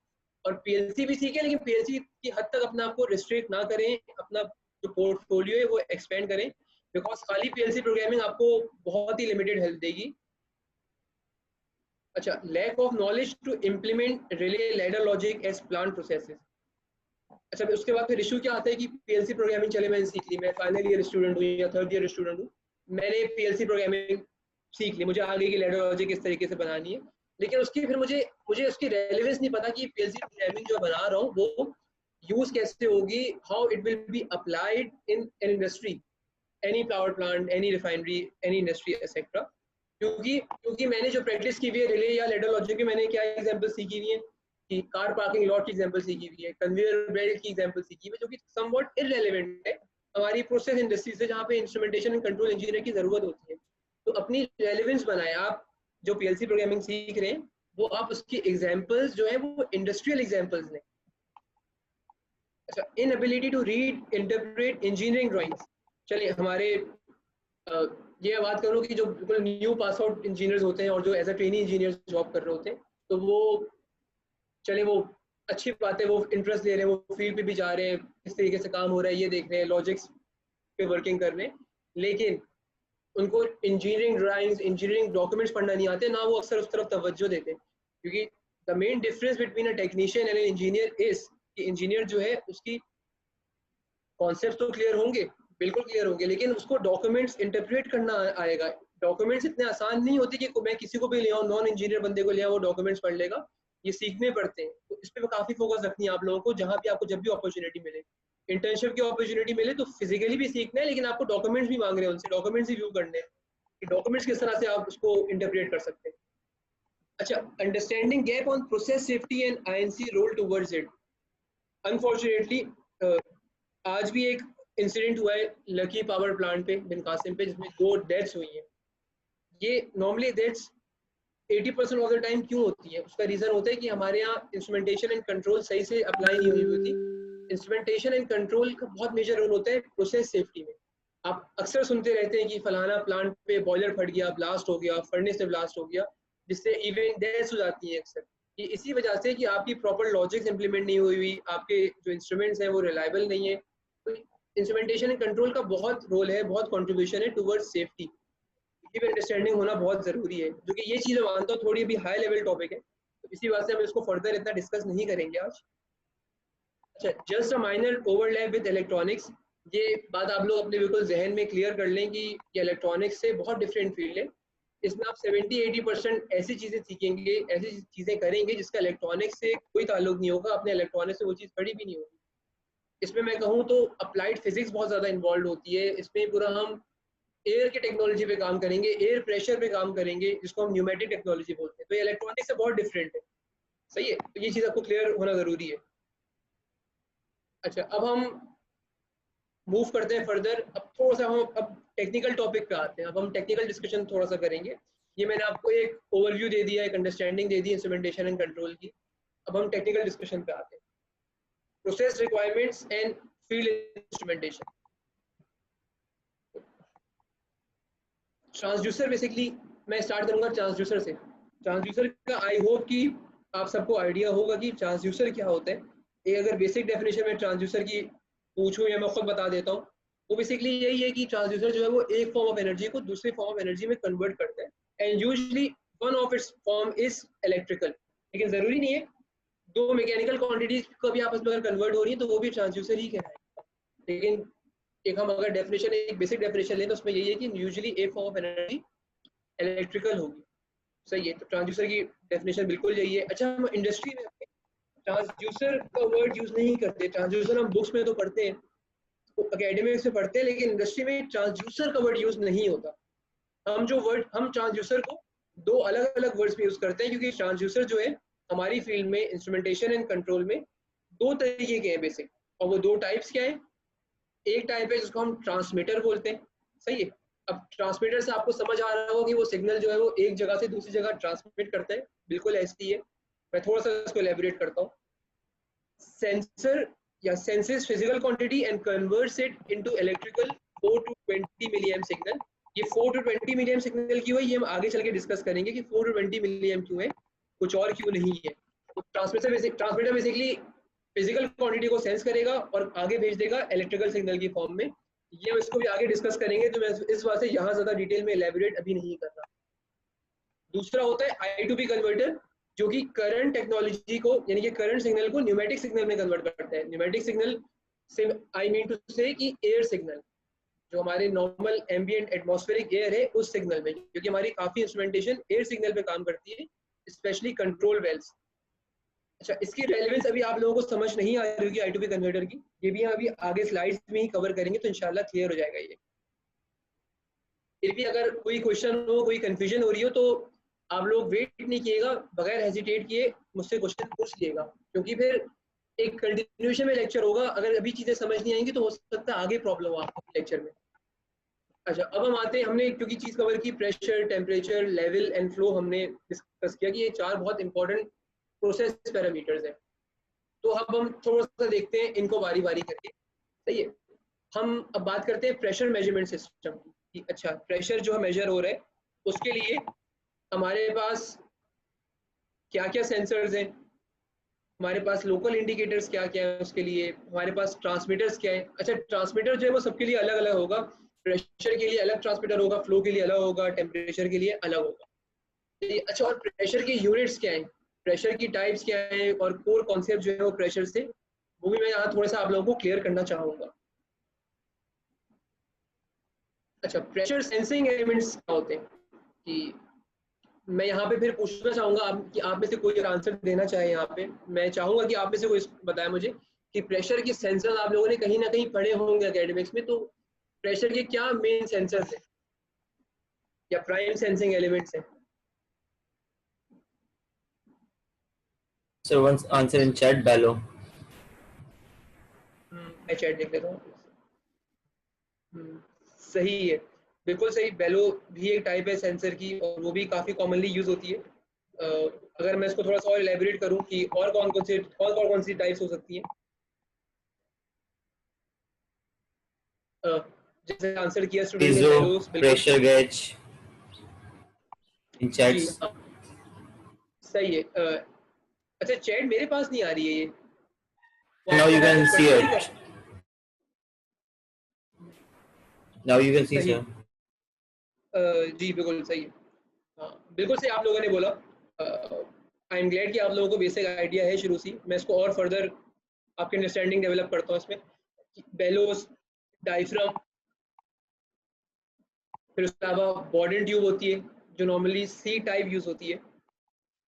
और पीएलसी भी सीखें, लेकिन पीएलसी की हद तक अपने आप को रिस्ट्रिक्ट ना करें, अपना जो पोर्टफोलियो है वो एक्सपेंड करें, बिकॉज खाली पीएलसी प्रोग्रामिंग आपको बहुत ही लिमिटेड हेल्प देगी। अच्छा, lack of knowledge to implement relay ladder logic as plan processes. अच्छा, उसके बाद फिर इशू क्या आता है कि पीएलसी प्रोग्रामिंग चले मैंने सीख ली, मैं फाइनल ईयर स्टूडेंट हूँ या 3rd ईयर स्टूडेंट हूँ, मैंने पीएलसी प्रोग्रामिंग सीख ली, मुझे आगे की लैडर लॉजिक किस तरीके से बनानी है, लेकिन उसकी फिर मुझे उसकी रेलेवेंस नहीं पता कि पीएलसी प्रोग्रामिंग जो बना रहा हूँ वो यूज कैसे होगी, how it will be applied in an industry, any power plant, any refinery, any industry etcetera. क्योंकि मैंने जो प्रैक्टिस की हुई है रिले या लैडर लॉजिक की, मैंने क्या एग्जांपल सीखी हुई है कि कार पार्किंग लॉट की एग्जांपल सीखी हुई है, कन्वेयर बेल्ट की एग्जांपल सीखी हुई है, जो कि समवॉट इररिलेवेंट है हमारी प्रोसेस इंडस्ट्री से, जहाँ पे इंस्ट्रूमेंटेशन एंड कंट्रोल इंजीनियर की जरूरत होती है। तो अपनी रेलेवेंस बनाए, आप जो पीएलसी प्रोग्रामिंग सीख रहे हैं वो आप उसकी एग्जांपल्स जो है वो इंडस्ट्रियल एग्जांपल्स लें। अच्छा, inability to read interpret engineering drawings, चलिए हमारे ये बात करूँ कि जो बिल्कुल न्यू पास आउट इंजीनियर्स होते हैं और जो as a trainee engineer job कर रहे होते हैं, तो वो चले वो अच्छी बात है, वो इंटरेस्ट ले रहे हैं, वो फील्ड पे भी जा रहे हैं, किस तरीके से काम हो रहा है ये देख रहे हैं, लॉजिक्स पे वर्किंग कर रहे हैं, लेकिन उनको इंजीनियरिंग ड्राइंग्स, इंजीनियरिंग डॉक्यूमेंट्स पढ़ना नहीं आते, ना वो अक्सर उस तरफ तवज्जो देते हैं। क्योंकि the main difference between a technician and an engineer is कि इंजीनियर जो है उसकी कॉन्सेप्ट तो क्लियर होंगे, बिल्कुल क्लियर होंगे, लेकिन उसको डॉक्यूमेंट्स इंटरप्रेट करना आएगा। डॉक्यूमेंट्स इतने आसान नहीं होते कि मैं किसी को भी ले आऊँ, नॉन इंजीनियर बंदे को ले आऊँ, वो डॉक्यूमेंट्स पढ़ लेगा, ये सीखने पड़ते हैं। तो इस पर काफ़ी फोकस रखनी है आप लोगों को, जहाँ भी आपको जब भी अपॉर्चुनिटी मिले, इंटर्नशिप की अपॉर्चुनिटी मिले तो फिजिकली भी सीखना है, लेकिन आपको डॉक्यूमेंट्स भी मांग रहे हैं उनसे, डॉक्यूमेंट्स भी व्यू करने हैं कि डॉक्यूमेंट्स किस तरह से आप उसको इंटरप्रेट कर सकते हैं। अच्छा, understanding gap on process safety and INC role towards it. Unfortunately आज भी एक इंसिडेंट हुआ है लकी पावर प्लांट पे, बिन कासिम पे, जिसमें 2 डेथ्स हुई हैं। ये normally deaths 80% of the time क्यों होती है, उसका रीजन होता है कि हमारे यहाँ इंस्ट्रूमेंटेशन एंड कंट्रोल सही से अप्लाई नहीं हुई होती। इंस्ट्रूमेंटेशन एंड कंट्रोल का बहुत मेजर रोल होता है प्रोसेस सेफ्टी में। आप अक्सर सुनते रहते हैं कि फलाना प्लांट पे बॉयलर फट गया, ब्लास्ट हो गया, फर्नेस से ब्लास्ट हो गया, जिससे इवेंट डेथ्स हो जाती हैं अक्सर। ये इसी वजह से कि आपकी प्रॉपर लॉजिक्स इंप्लीमेंट नहीं हुई, आपके जो इंस्ट्रूमेंट्स हैं वो रिलायबल नहीं है। तो इंस्ट्रूमेंटेशन एंड कंट्रोल का बहुत रोल है, बहुत कंट्रीब्यूशन है टुवर्ड्स सेफ्टी, इसकी अंडरस्टैंडिंग होना बहुत जरूरी है। जो कि ये चीज़ मैं मानता हूँ थोड़ी अभी हाई लेवल टॉपिक है, तो इसी बात से हम इसको फर्दर इतना डिस्कस नहीं करेंगे आज। अच्छा, just a minor overlap with electronics, ये बात आप लोग अपने बिल्कुल जहन में क्लियर कर लें कि ये इलेक्ट्रॉनिक्स से बहुत डिफरेंट फील्ड है। इसमें आप 70-80% ऐसी चीज़ें सीखेंगे, ऐसी चीज़ें करेंगे जिसका इलेक्ट्रॉनिक्स से कोई ताल्लुक नहीं होगा, अपने इलेक्ट्रॉनिक्स से वो चीज़ पढ़ी भी नहीं होगी। इसमें मैं कहूँ तो अप्लाइड फिजिक्स बहुत ज़्यादा इन्वॉल्व होती है। इसमें पूरा हम एयर की टेक्नोलॉजी पे काम करेंगे, एयर प्रेशर पे काम करेंगे, जिसको हम न्यूमेटिक टेक्नोलॉजी बोलते हैं। तो ये इलेक्ट्रॉनिक्स से बहुत डिफरेंट है, सही है, तो ये चीज़ आपको क्लियर होना ज़रूरी है। अच्छा, अब हम मूव करते हैं फर्दर। अब थोड़ा सा हम अब टेक्निकल टॉपिक पे आते हैं, अब हम टेक्निकल डिस्कशन थोड़ा सा करेंगे। ये मैंने आपको एक ओवरव्यू दे दिया, एक understanding they the instrumentation and control की। अब हम टेक्निकल डिस्कशन पे आते हैं, process requirements and field instrumentation. Transducer, basically मैं स्टार्ट करूंगा ट्रांसड्यूसर से। ट्रांसड्यूसर का आई होप कि आप सबको आइडिया होगा कि ट्रांसड्यूसर क्या होता है। एक अगर बेसिक डेफिनेशन में ट्रांसड्यूसर की पूछूं या मैं खुद बता देता हूँ, वो बेसिकली यही है कि ट्रांसड्यूसर जो है वो एक फॉर्म ऑफ एनर्जी को दूसरे फॉर्म ऑफ एनर्जी में कन्वर्ट करता है, and usually one of its form is electrical. लेकिन जरूरी नहीं है, दो मैकेनिकल क्वांटिटीज को भी आपस में अगर कन्वर्ट हो रही है तो वो भी ट्रांसड्यूसर ही कहलाएगा। लेकिन एक हम अगर डेफिनेशन, एक बेसिक डेफिनेशन लें तो उसमें यही है कि यूजुअली एक फॉर्म ऑफ एनर्जी इलेक्ट्रिकल होगी, सही है। तो ट्रांसड्यूसर की डेफिनेशन बिल्कुल यही है। अच्छा, हम इंडस्ट्री में ट्रांसड्यूसर का वर्ड यूज नहीं करते। ट्रांसड्यूसर हम बुक्स में तो पढ़ते हैं, तो एकेडमिक्स में पढ़ते हैं, लेकिन इंडस्ट्री में ट्रांसड्यूसर का वर्ड यूज नहीं होता। हम ट्रांसड्यूसर को दो अलग अलग वर्ड्स में यूज करते हैं, क्योंकि ट्रांसड्यूसर जो है हमारी फील्ड में इंस्ट्रूमेंटेशन एंड कंट्रोल में दो तरीके के हैं बेसिक, और वो दो टाइप्स क्या है। एक टाइप है जिसको हम ट्रांसमीटर बोलते हैं, सही है। अब ट्रांसमीटर से आपको समझ आ रहा होगा कि वो सिग्नल जो है वो एक जगह से दूसरी जगह ट्रांसमिट करता है, बिल्कुल ऐसी है। मैं थोड़ा सा इसको एलैबोरेट करता हूँ। सेंसर या senses physical quantity and converts it into electrical 4 to 20 milliamp signal. ये 4 to 20 मिलीएम्प सिग्नल क्यों है, ये हम आगे चल के डिस्कस करेंगे कि 4 to 20 मिलीएम्प क्यों है, कुछ और क्यों नहीं है। तो ट्रांसमीटर बेसिकली फिजिकल क्वांटिटी को सेंस करेगा और आगे भेज देगा इलेक्ट्रिकल सिग्नल की फॉर्म में। ये हम इसको भी आगे डिस्कस करेंगे, तो मैं इस बात से यहाँ ज्यादा डिटेल में एलैबोरेट अभी नहीं कर रहा। दूसरा होता है I2P कन्वर्टर, जो कि करंट टेक्नोलॉजी को, यानी कि करंट सिग्नल को न्यूमेटिक सिग्नल में कन्वर्ट करता है। न्यूमेटिक सिग्नल से आई मीन टू से कि एयर सिग्नल, जो हमारे नॉर्मल एम्बिएंट एटमॉस्फेरिक एयर है उस सिग्नल में, क्योंकि हमारी काफ़ी इंस्ट्रूमेंटेशन एयर सिग्नल पे काम करती है, स्पेशली कंट्रोल वेल्स। अच्छा, इसकी रेलेवेंस अभी आप लोगों को समझ नहीं आ रही होगी I2P कन्वर्टर की, ये भी हम अभी आगे स्लाइड्स में ही कवर करेंगे, तो इंशाल्लाह क्लियर हो जाएगा ये। फिर भी अगर कोई क्वेश्चन हो, कोई कंफ्यूजन हो रही हो, तो आप लोग वेट नहीं किएगा, बगैर हेजिटेट किए मुझसे क्वेश्चन पूछ लीजिएगा, क्योंकि फिर एक कंटिन्यूएशन में लेक्चर होगा। अगर अभी चीज़ें समझ नहीं आएंगी तो हो सकता है आगे प्रॉब्लम हो आपको लेक्चर में। अच्छा, अब हम आते हैं, हमने क्योंकि चीज़ कवर की pressure, temperature, level and flow हमने डिस्कस किया कि ये 4 बहुत इंपॉर्टेंट प्रोसेस पैरामीटर्स हैं। तो अब हम थोड़ा सा देखते हैं इनको बारी बारी करके, सही है। हम अब बात करते हैं प्रेशर मेजरमेंट सिस्टम की। अच्छा, प्रेशर जो है मेजर हो रहा है, उसके लिए हमारे पास क्या क्या सेंसर्स हैं, हमारे पास लोकल इंडिकेटर्स क्या क्या है, उसके लिए हमारे पास ट्रांसमीटर्स क्या है। अच्छा, ट्रांसमीटर जो है वो सबके लिए अलग अलग होगा, प्रेशर के लिए अलग ट्रांसमीटर होगा, फ्लो के लिए अलग होगा, टेम्परेचर के लिए अलग होगा। अच्छा, और प्रेशर की यूनिट्स क्या है, प्रेशर की टाइप्स क्या है, और कोर कॉन्सेप्ट जो है वो प्रेशर से, वो भी मैं यहाँ थोड़ा सा आप लोगों को क्लियर करना चाहूँगा। अच्छा, प्रेशर सेंसिंग एलिमेंट्स क्या होते हैं, कि मैं यहाँ पे फिर पूछना चाहूँगा आप कि आप में से कोई आंसर देना चाहे। यहाँ पे मैं चाहूँगा कि आप में से कोई बताए मुझे कि प्रेशर के सेंसर आप लोगों ने कहीं ना कहीं पढ़े होंगे एकेडमिक्स में, तो प्रेशर के क्या मेन सेंसर्स हैं या प्राइम सेंसिंग एलिमेंट्स हैं। So once answer in chat below. मैं चैट देख लेता हूँ। सही है, बिल्कुल सही। बेलो भी एक टाइप है सेंसर की, और वो भी काफ़ी कॉमनली यूज होती है। अगर मैं इसको थोड़ा सा और एलेबोरेट करूँ कि और कौन सी टाइप्स हो सकती हैं, जैसे आंसर किया स्टूडेंट ने Piezo, bellows, pressure gauge in जी chats. सही है। अच्छा, चैट मेरे पास नहीं आ रही है ये, Now you can see पढ़ it. Now you can see, सही। sir. जी बिल्कुल सही है, हाँ बिल्कुल सही आप लोगों ने बोला। आई एम ग्लैड कि आप लोगों को बेसिक आइडिया है शुरू से। मैं इसको और फर्दर आपकी अंडरस्टैंडिंग डेवलप करता हूँ इसमें। बेलोस, डायफ्राम, फिर उसके अलावा बॉर्डन ट्यूब होती है जो नॉर्मली सी टाइप यूज होती है।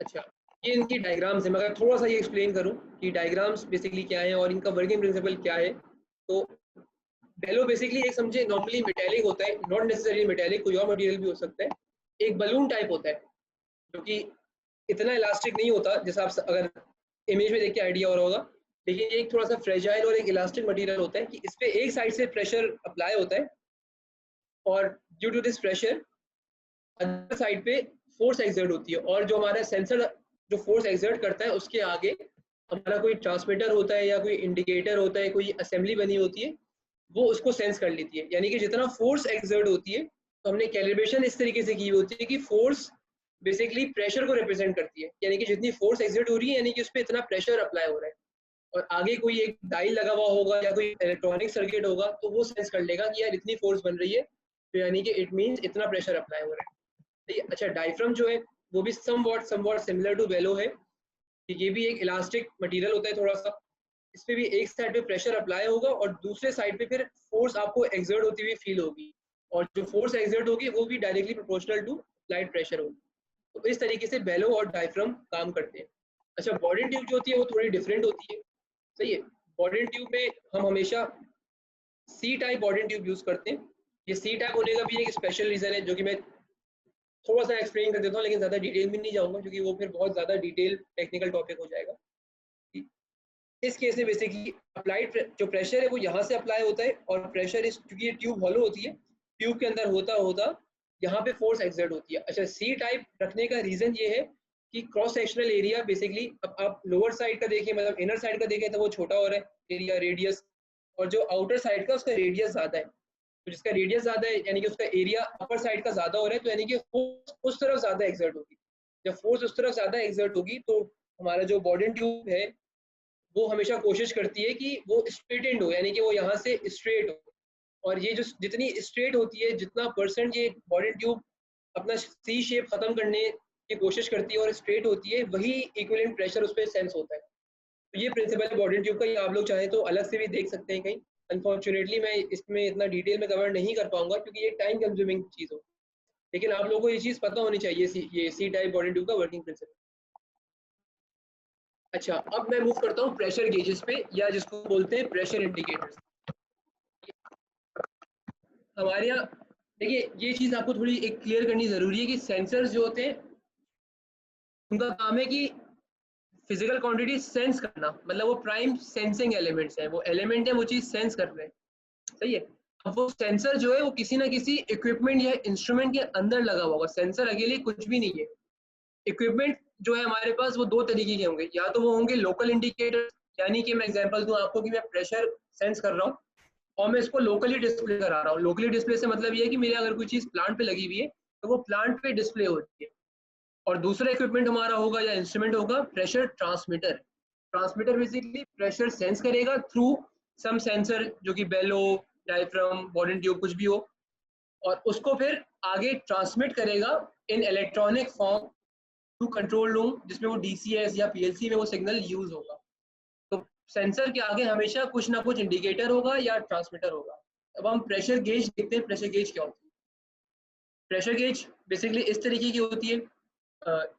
अच्छा, ये इनकी डायग्राम्स है। मैं अगर थोड़ा सा ये एक्सप्लेन करूँ कि डायग्राम्स बेसिकली क्या है और इनका वर्किंग प्रिंसिपल क्या है, तो बेलो बेसिकली एक समझे नॉर्मली मेटेलिक होता है, नॉट नेसेसरी मेटेलिक, कोई और मटेरियल भी हो सकता है। एक बलून टाइप होता है जो कि इतना इलास्टिक नहीं होता, जैसा आप अगर इमेज में देख के आइडिया हो रहा होगा, लेकिन ये एक थोड़ा सा फ्रेजाइल और एक इलास्टिक मटेरियल होता है कि इस पे एक साइड से प्रेशर अप्लाई होता है, और due to this pressure other side पे फोर्स एक्सर्ट होती है, और जो हमारा सेंसर जो फोर्स एक्सर्ट करता है उसके आगे हमारा कोई ट्रांसमीटर होता है या कोई इंडिकेटर होता है, कोई असेंबली बनी होती है, वो उसको सेंस कर लेती है। यानी कि जितना फोर्स एक्सर्ट होती है, तो हमने कैलिब्रेशन इस तरीके से की होती है कि फोर्स बेसिकली प्रेशर को रिप्रेजेंट करती है, यानी कि जितनी फोर्स एक्सर्ट हो रही है यानी कि उस पर इतना प्रेशर अप्लाई हो रहा है, और आगे कोई एक डायल लगा हुआ होगा या कोई इलेक्ट्रॉनिक सर्किट होगा तो वो सेंस कर लेगा कि यार इतनी फोर्स बन रही है, तो यानी कि इट मींस इतना प्रेशर अप्लाई हो रहा है। ठीक है। अच्छा, डायफ्राम जो है वो भी समवॉट सिमिलर टू बेलो है कि ये भी एक इलास्टिक मटेरियल होता है थोड़ा सा। इस पे भी एक साइड पे प्रेशर अप्लाई होगा और दूसरे साइड पे फिर फोर्स आपको एक्सर्ट होती हुई फील होगी, और जो फोर्स एक्सर्ट होगी वो भी directly proportional to applied pressure होगी। तो इस तरीके से बेलो और डायफ्राम काम करते हैं। अच्छा, बॉडी ट्यूब जो होती है वो थोड़ी डिफरेंट होती है, सही है। बॉडी ट्यूब में हम हमेशा C type body tube use करते हैं। ये सी टाइप होने का भी एक स्पेशल रीजन है जो कि मैं थोड़ा सा एक्सप्लेन कर देता हूँ, लेकिन ज़्यादा डिटेल में नहीं जाऊँगा क्योंकि वो फिर बहुत ज़्यादा डिटेल टेक्निकल टॉपिक हो जाएगा। इस केस में बेसिकली अप्लाइड जो प्रेशर है वो यहाँ से अप्लाई होता है, और प्रेशर इस क्योंकि ये ट्यूब हॉलो होती है, ट्यूब के अंदर होता होता यहाँ पे फोर्स एक्सर्ट होती है। अच्छा, सी टाइप रखने का रीज़न ये है कि क्रॉस सेक्शनल एरिया बेसिकली, अब आप लोअर साइड का देखें, मतलब इनर साइड का देखें तो वो छोटा हो रहा है एरिया, रेडियस, और जो आउटर साइड का उसका रेडियस ज़्यादा है। तो जिसका रेडियस ज़्यादा है यानी कि उसका एरिया अपर साइड का ज़्यादा हो रहा है, तो यानी कि फोर्स उस तरफ ज़्यादा एक्सर्ट होगी। जब फोर्स उस तरफ ज़्यादा एक्सर्ट होगी तो हमारा जो बॉडी ट्यूब है वो हमेशा कोशिश करती है कि वो स्ट्रेटेंड हो, यानी कि वो यहाँ से स्ट्रेट हो। और ये जो जितनी स्ट्रेट होती है, जितना परसेंट ये बॉडी ट्यूब अपना सी शेप खत्म करने की कोशिश करती है और स्ट्रेट होती है, वही इक्विवेलेंट प्रेशर उस पर सेंस होता है। तो ये प्रिंसिपल है बॉडी ट्यूब का, ये आप लोग चाहें तो अलग से भी देख सकते हैं कहीं, अनफॉर्चुनेटली मैं इसमें इतना डिटेल में कवर नहीं कर पाऊंगा क्योंकि ये टाइम कंज्यूमिंग चीज़ हो, लेकिन आप लोगों को ये चीज़ पता होनी चाहिए, ये सी टाइप बॉडी ट्यूब का वर्किंग प्रिंसिपल। अच्छा, अब मैं मूव करता हूँ प्रेशर गेजेस पे, या जिसको बोलते हैं प्रेशर इंडिकेटर्स। हमारे यहाँ देखिए, ये चीज़ आपको थोड़ी एक क्लियर करनी ज़रूरी है कि सेंसर्स जो होते हैं उनका काम है कि फिजिकल क्वांटिटी सेंस करना, मतलब वो प्राइम सेंसिंग एलिमेंट्स हैं, वो एलिमेंट है, वो चीज़ सेंस कर रहे हैं, सही है। अब वो सेंसर जो है वो किसी ना किसी इक्विपमेंट या इंस्ट्रूमेंट के अंदर लगा हुआ होगा, सेंसर अकेले कुछ भी नहीं है। इक्विपमेंट जो है हमारे पास वो दो तरीके के होंगे, या तो वो होंगे लोकल इंडिकेटर, यानी कि मैं एग्जांपल दूं आपको कि मैं प्रेशर सेंस कर रहा हूँ और मैं इसको लोकली डिस्प्ले करा रहा हूँ। लोकली डिस्प्ले से मतलब ये है कि मेरे अगर कोई चीज़ प्लांट पे लगी हुई है तो वो प्लांट पे डिस्प्ले होती है। और दूसरा इक्विपमेंट हमारा होगा या इंस्ट्रूमेंट होगा pressure transmitter. Transmitter basically pressure sense करेगा थ्रू सम सेंसर, जो कि बेलो, डायफ्राम, बॉडी ट्यूब, कुछ भी हो, और उसको फिर आगे ट्रांसमिट करेगा in electronic form to control room, जिसमें वो डीसीएस या पीएलसी में वो सिग्नल यूज होगा। तो सेंसर के आगे हमेशा कुछ ना कुछ इंडिकेटर होगा या ट्रांसमीटर होगा। अब हम प्रेशर गेज देखते हैं। प्रेशर गेज क्या होती है? प्रेशर गेज बेसिकली इस तरीके की होती है,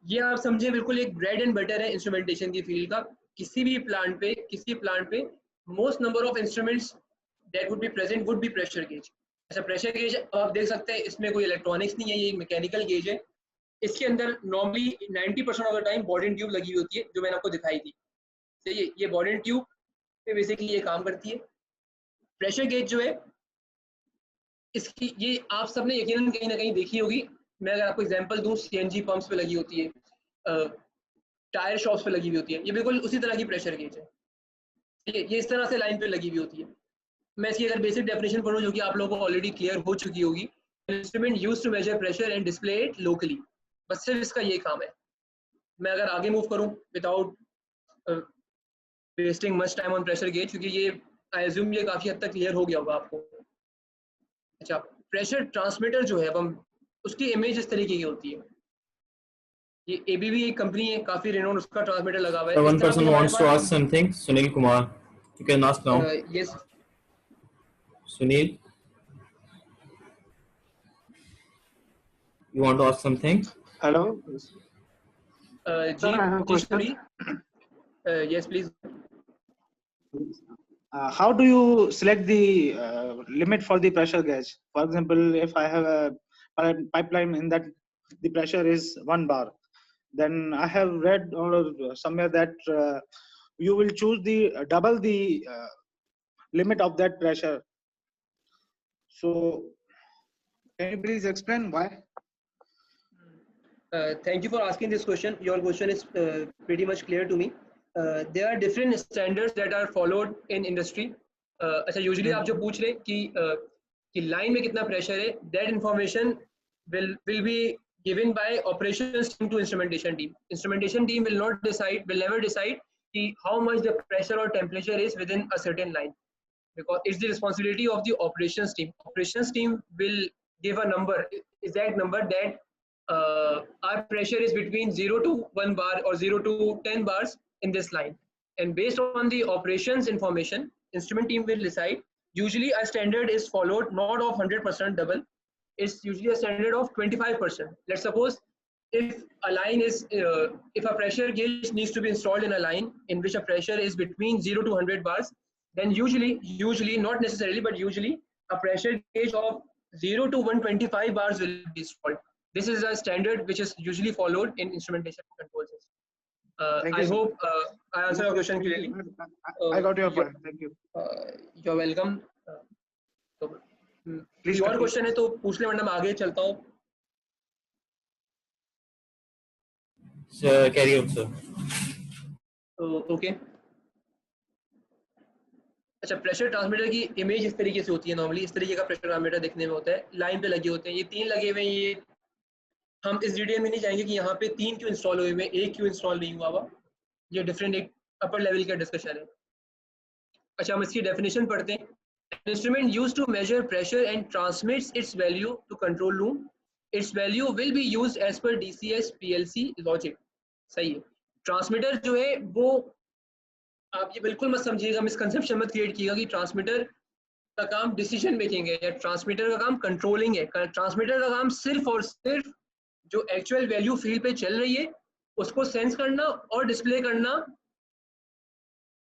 ये आप समझे बिल्कुल एक ब्रेड एंड बटर है इंस्ट्रूमेंटेशन की फील्ड का। किसी भी प्लांट पे most number of instruments that would be present would be pressure gauge. अच्छा, प्रेशर गेज आप देख सकते हैं, इसमें कोई इलेक्ट्रॉनिक्स नहीं है, ये मैकेनिकल गेज है। इसके अंदर normally 90% of the time body tube लगी होती है, जो मैंने आपको दिखाई थी। तो ये बॉडी ट्यूब पे बेसिकली ये काम करती है। प्रेशर गेज जो है इसकी, ये आप सबने यकीनन कहीं ना कहीं देखी होगी। मैं अगर आपको एग्जांपल दूं, सीएनजी पंप्स पे लगी होती है, टायर शॉप्स पे लगी हुई होती है, ये बिल्कुल उसी तरह की प्रेशर गेज है। ये इस तरह से लाइन पे लगी हुई होती है। मैं इसकी अगर बेसिक डेफिनेशन पढ़ूं, जो कि आप लोगों को ऑलरेडी क्लियर हो चुकी होगी, instrument used to measure pressure and display it locally, बस सिर्फ इसका ये काम है। मैं अगर आगे मूव करूं without wasting much time on pressure gauge, क्योंकि ये आई अज्यूम ये काफी हद तक क्लियर हो गया होगा आपको। अच्छा, प्रेशर ट्रांसमीटर जो है, अब हम उसकी इमेज इस तरीके की होती है। ये एबीबी एक कंपनी है, काफी रेनोन उसका ट्रांसमीटर लगा हुआ है। One person wants to ask something. Sunil Kumar, you can ask now. Yes. Sunil, you want to ask something? Hello. Sir, I have a question. Yes, please. How do you select the limit for the pressure gauge? For example, if I have a pipeline in that the pressure is 1 bar, then I have read or somewhere that you will choose the double the limit of that pressure. So, can you please explain why? Thank you for asking this question. Your question is pretty much clear to me. There are different standards that are followed in industry. अच्छा, usually आप जो पूछ रहे कि line में कितना pressure है, that information will be given by operations team to instrumentation team. Instrumentation team will never decide how much the pressure or temperature is within a certain line, because it's the responsibility of the operations team. Operations team will give a number, exact number, that our pressure is between 0 to 1 bar or 0 to 10 bars in this line, and based on the operations information, instrument team will decide. Usually a standard is followed, not of 100% double, it's usually a standard of 25%. Let's suppose if a line is if a pressure gauge needs to be installed in a line in which a pressure is between 0 to 100 bars, then usually not necessarily, but usually a pressure gauge of 0 to 125 bars will be installed. This is a standard which is usually followed in instrumentation control system. I hope I answered your question clearly. I got your point. Thank you. You're welcome. Please, और question है तो पूछ ले, वरना मैं आगे चलता हूँ. Carry on, sir. Okay. अच्छा, प्रेशर ट्रांसमीटर की इमेज इस तरीके से होती है। नॉर्मली इस तरीके का प्रेशर ट्रांसमीटर दिखने में होता है, लाइन पे लगे होते हैं। ये 3 लगे हुए हैं। ये हम इस डिटेल में नहीं जाएंगे कि यहाँ पे 3 क्यों इंस्टॉल हुए हैं, 1 क्यों इंस्टॉल नहीं हुआ हुआ। ये डिफरेंट एक अपर लेवल का डिस्कशन है। अच्छा, हम इसकी डेफिनेशन पढ़ते हैं। Instrument used to measure pressure and transmits its value to control room, its value will be used as per DCS PLC logic. सही है। ट्रांसमीटर जो है वो, आप ये बिल्कुल मत समझिएगा, मिसकंसेप्शन मत क्रिएट कीजिएगा कि ट्रांसमीटर का काम डिसीजन मेकिंग है या ट्रांसमीटर का काम कंट्रोलिंग है। ट्रांसमीटर का काम सिर्फ और सिर्फ जो एक्चुअल वैल्यू फील्ड पे चल रही है उसको सेंस करना और डिस्प्ले करना,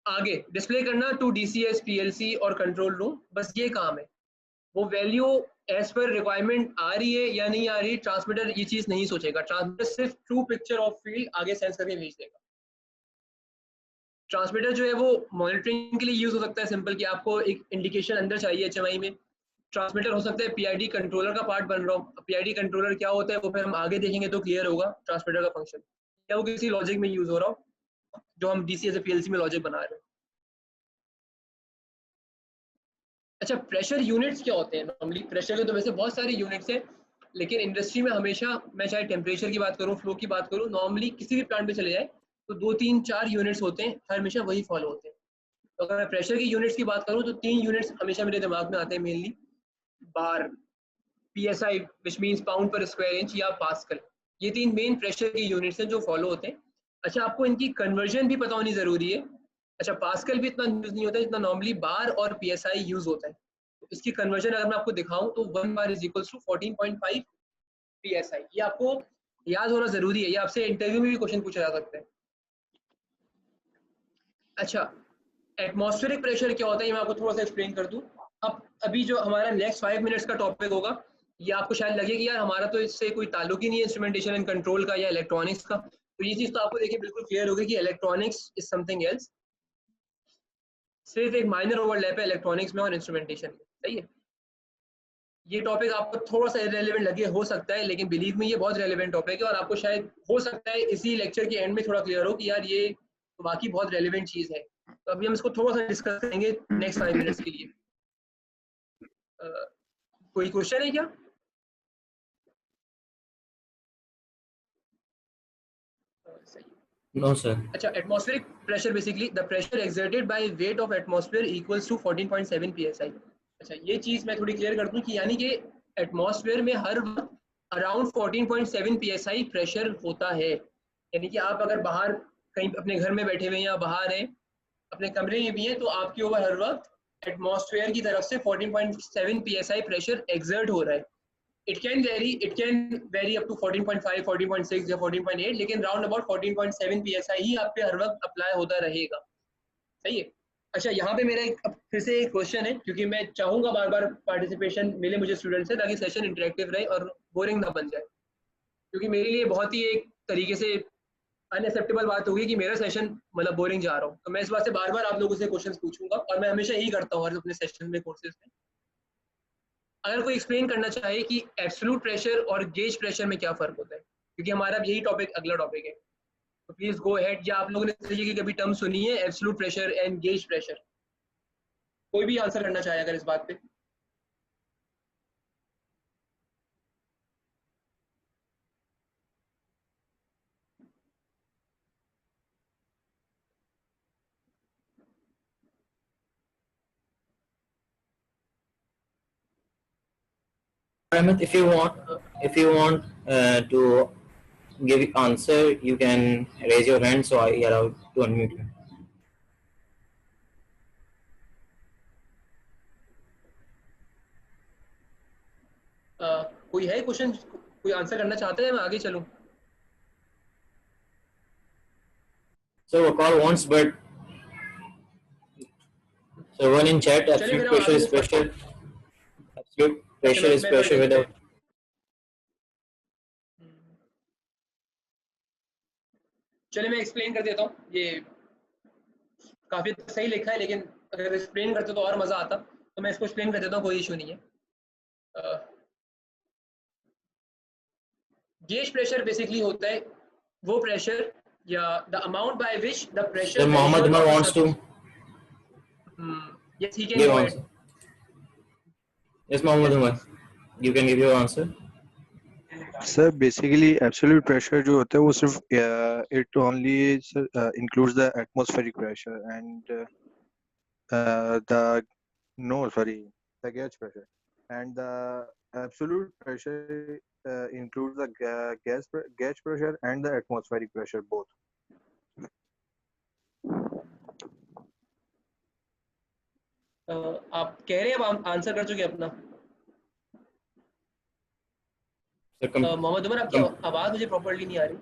आगे डिस्प्ले करना टू डीसीएस, पीएलसी और कंट्रोल रूम, बस ये काम है। वो वैल्यू एज पर रिक्वायरमेंट आ रही है या नहीं आ रही, ट्रांसमीटर ये चीज नहीं सोचेगा। ट्रांसमीटर सिर्फ ट्रू पिक्चर ऑफ फील्ड आगे सेंस करके भेज देगा। ट्रांसमीटर जो है वो मॉनिटरिंग के लिए यूज हो सकता है, सिंपल कि आपको एक इंडिकेशन अंदर चाहिए एचएमआई में, ट्रांसमीटर हो सकता है पीआईडी कंट्रोलर का पार्ट बन रहा हो। पीआईडी कंट्रोलर क्या होता है वो फिर हम आगे देखेंगे तो क्लियर होगा ट्रांसमीटर का फंक्शन, या वो किसी लॉजिक में यूज हो रहा हो जो हम डीसीए से पीएलसी में लॉजिक बना रहे हैं। अच्छा, प्रेशर यूनिट्स क्या होते हैं? नॉर्मली प्रेशर के तो वैसे बहुत सारे यूनिट्स हैं, लेकिन इंडस्ट्री में हमेशा, मैं चाहे टेम्परेचर की बात करूं, फ्लो की बात करूं, नॉर्मली किसी भी प्लांट पे चले जाए तो 2 3 4 यूनिट्स होते हैं, हमेशा वही फॉलो होते हैं। तो अगर मैं प्रेशर की यूनिट्स की बात करूं तो 3 यूनिट्स हमेशा मेरे दिमाग में आते हैं mainly, bar, PSI which means pound पर स्क्वायर इंच, या पास्कल। ये 3 मेन प्रेशर की यूनिट्स हैं जो फॉलो होते हैं। अच्छा, आपको इनकी कन्वर्जन भी पता होनी जरूरी है। अच्छा, पास्कल भी इतना यूज नहीं होता जितना नॉर्मली बार और पीएसआई यूज होता है। तो इसकी कन्वर्जन अगर मैं आपको दिखाऊं तो 1 bar is equals to 14.5 PSI. ये आपको याद होना जरूरी है, ये आपसे इंटरव्यू में भी क्वेश्चन पूछा जा सकता है। अच्छा, एटमॉस्फेरिक प्रेशर क्या होता है ये मैं आपको थोड़ा सा एक्सप्लेन कर दूं। अब अभी जो हमारा नेक्स्ट 5 मिनट्स का टॉपिक होगा, ये आपको शायद लगे कि यार हमारा तो इससे कोई ताल्लुक ही नहीं है इंस्ट्रूमेंटेशन एंड कंट्रोल का या इलेक्ट्रॉनिक्स का। तो ये चीज तो आपको देखिए बिल्कुल क्लियर होगी कि इलेक्ट्रॉनिक्स इज समथिंग एल्स, सिर्फ एक माइनर ओवरलैप है इलेक्ट्रॉनिक्स में और इंस्ट्रूमेंटेशन में, सही है। ये टॉपिक आपको थोड़ा सा इरेलेवेंट लगे हो सकता है, लेकिन बिलीव में ये बहुत रेलेवेंट टॉपिक है और आपको शायद हो सकता है इसी लेक्चर के एंड में थोड़ा क्लियर हो कि यार ये तो बाकी बहुत रेलेवेंट चीज है। तो अभी हम इसको थोड़ा सा डिस्कस करेंगे नेक्स्ट 5 मिनट्स के लिए। कोई क्वेश्चन है क्या? सही। No, sir. अच्छा, atmospheric pressure basically the pressure exerted by weight of atmosphere equals to 14.7 psi। अच्छा, ये चीज मैं थोड़ी क्लियर कर दूं कि यानी कि एटमॉस्फेयर में हर वक्त अराउंड 14.7 psi प्रेशर होता है। यानी कि आप अगर बाहर कहीं अपने घर में बैठे हुए हैं या बाहर हैं, अपने कमरे में भी हैं, तो आपके ऊपर हर वक्त एटमॉस्फेयर की तरफ से 14.7 psi प्रेशर एक्सर्ट हो रहा है। it can vary up to 14.5, 14.6 या 14.8, लेकिन राउंड अबाउट 14.7 psi ही आप पे हर वक्त अप्लाई होता रहेगा, सही है। अच्छा, यहाँ पे मेरा एक फिर से एक क्वेश्चन है, क्योंकि मैं चाहूंगा बार बार पार्टिसिपेशन मिले मुझे स्टूडेंट से, ताकि सेशन इंटरेक्टिव रहे और बोरिंग ना बन जाए, क्योंकि मेरे लिए बहुत ही एक तरीके से अनएक्सेप्टेबल बात होगी कि मेरा सेशन मतलब बोरिंग जा रहा हूँ। तो मैं इस बात से बार बार आप लोगों से क्वेश्चन पूछूंगा और मैं हमेशा यही करता हूँ अपने सेशन में, कोर्सेज में। अगर कोई एक्सप्लेन करना चाहे कि एब्सोल्यूट प्रेशर और गेज प्रेशर में क्या फर्क होता है, क्योंकि हमारा यही टॉपिक अगला टॉपिक है, तो प्लीज गो अहेड। या आप लोगों ने तरीके की कभी टर्म सुनी है absolute pressure and gauge pressure? कोई भी आंसर करना चाहे अगर इस बात पे। Ahmed, if you want to give answer, you can raise your hand so I allow to unmute you. कोई है क्वेश्चन, कोई आंसर करना चाहते हैं? मैं आगे चलूं? So Waqar wants, but so one in chat, चलिए absolute फिर हम pressure आगे is move करते pressure. हैं। Absolute अच्छा, pressure is मैं pressure without. चलिए मैं एक्सप्लेन कर देता हूँ। ये काफी सही लिखा है, लेकिन अगर एक्सप्लेन करते तो और मजा आता, तो मैं इसको एक्सप्लेन कर देता हूँ, कोई इशू नहीं है। गेज प्रेशर बेसिकली होता है वो प्रेशर या the amount by which the pressure So Mohammed Umar wants to yes he can give go answer. ahead. Yes, Mohammed Yes Umar, please. you can give your answer. Sir basically absolute pressure जो होता है वो सिर्फ it only includes the atmospheric pressure and the no sorry the gauge pressure and the absolute pressure includes the gauge pressure and the atmospheric pressure both. आप कह रहे हैं आप आंसर कर चुके अपना? मोहम्मद उमर, आपकी आवाज मुझे प्रॉपर्ली नहीं आ रही।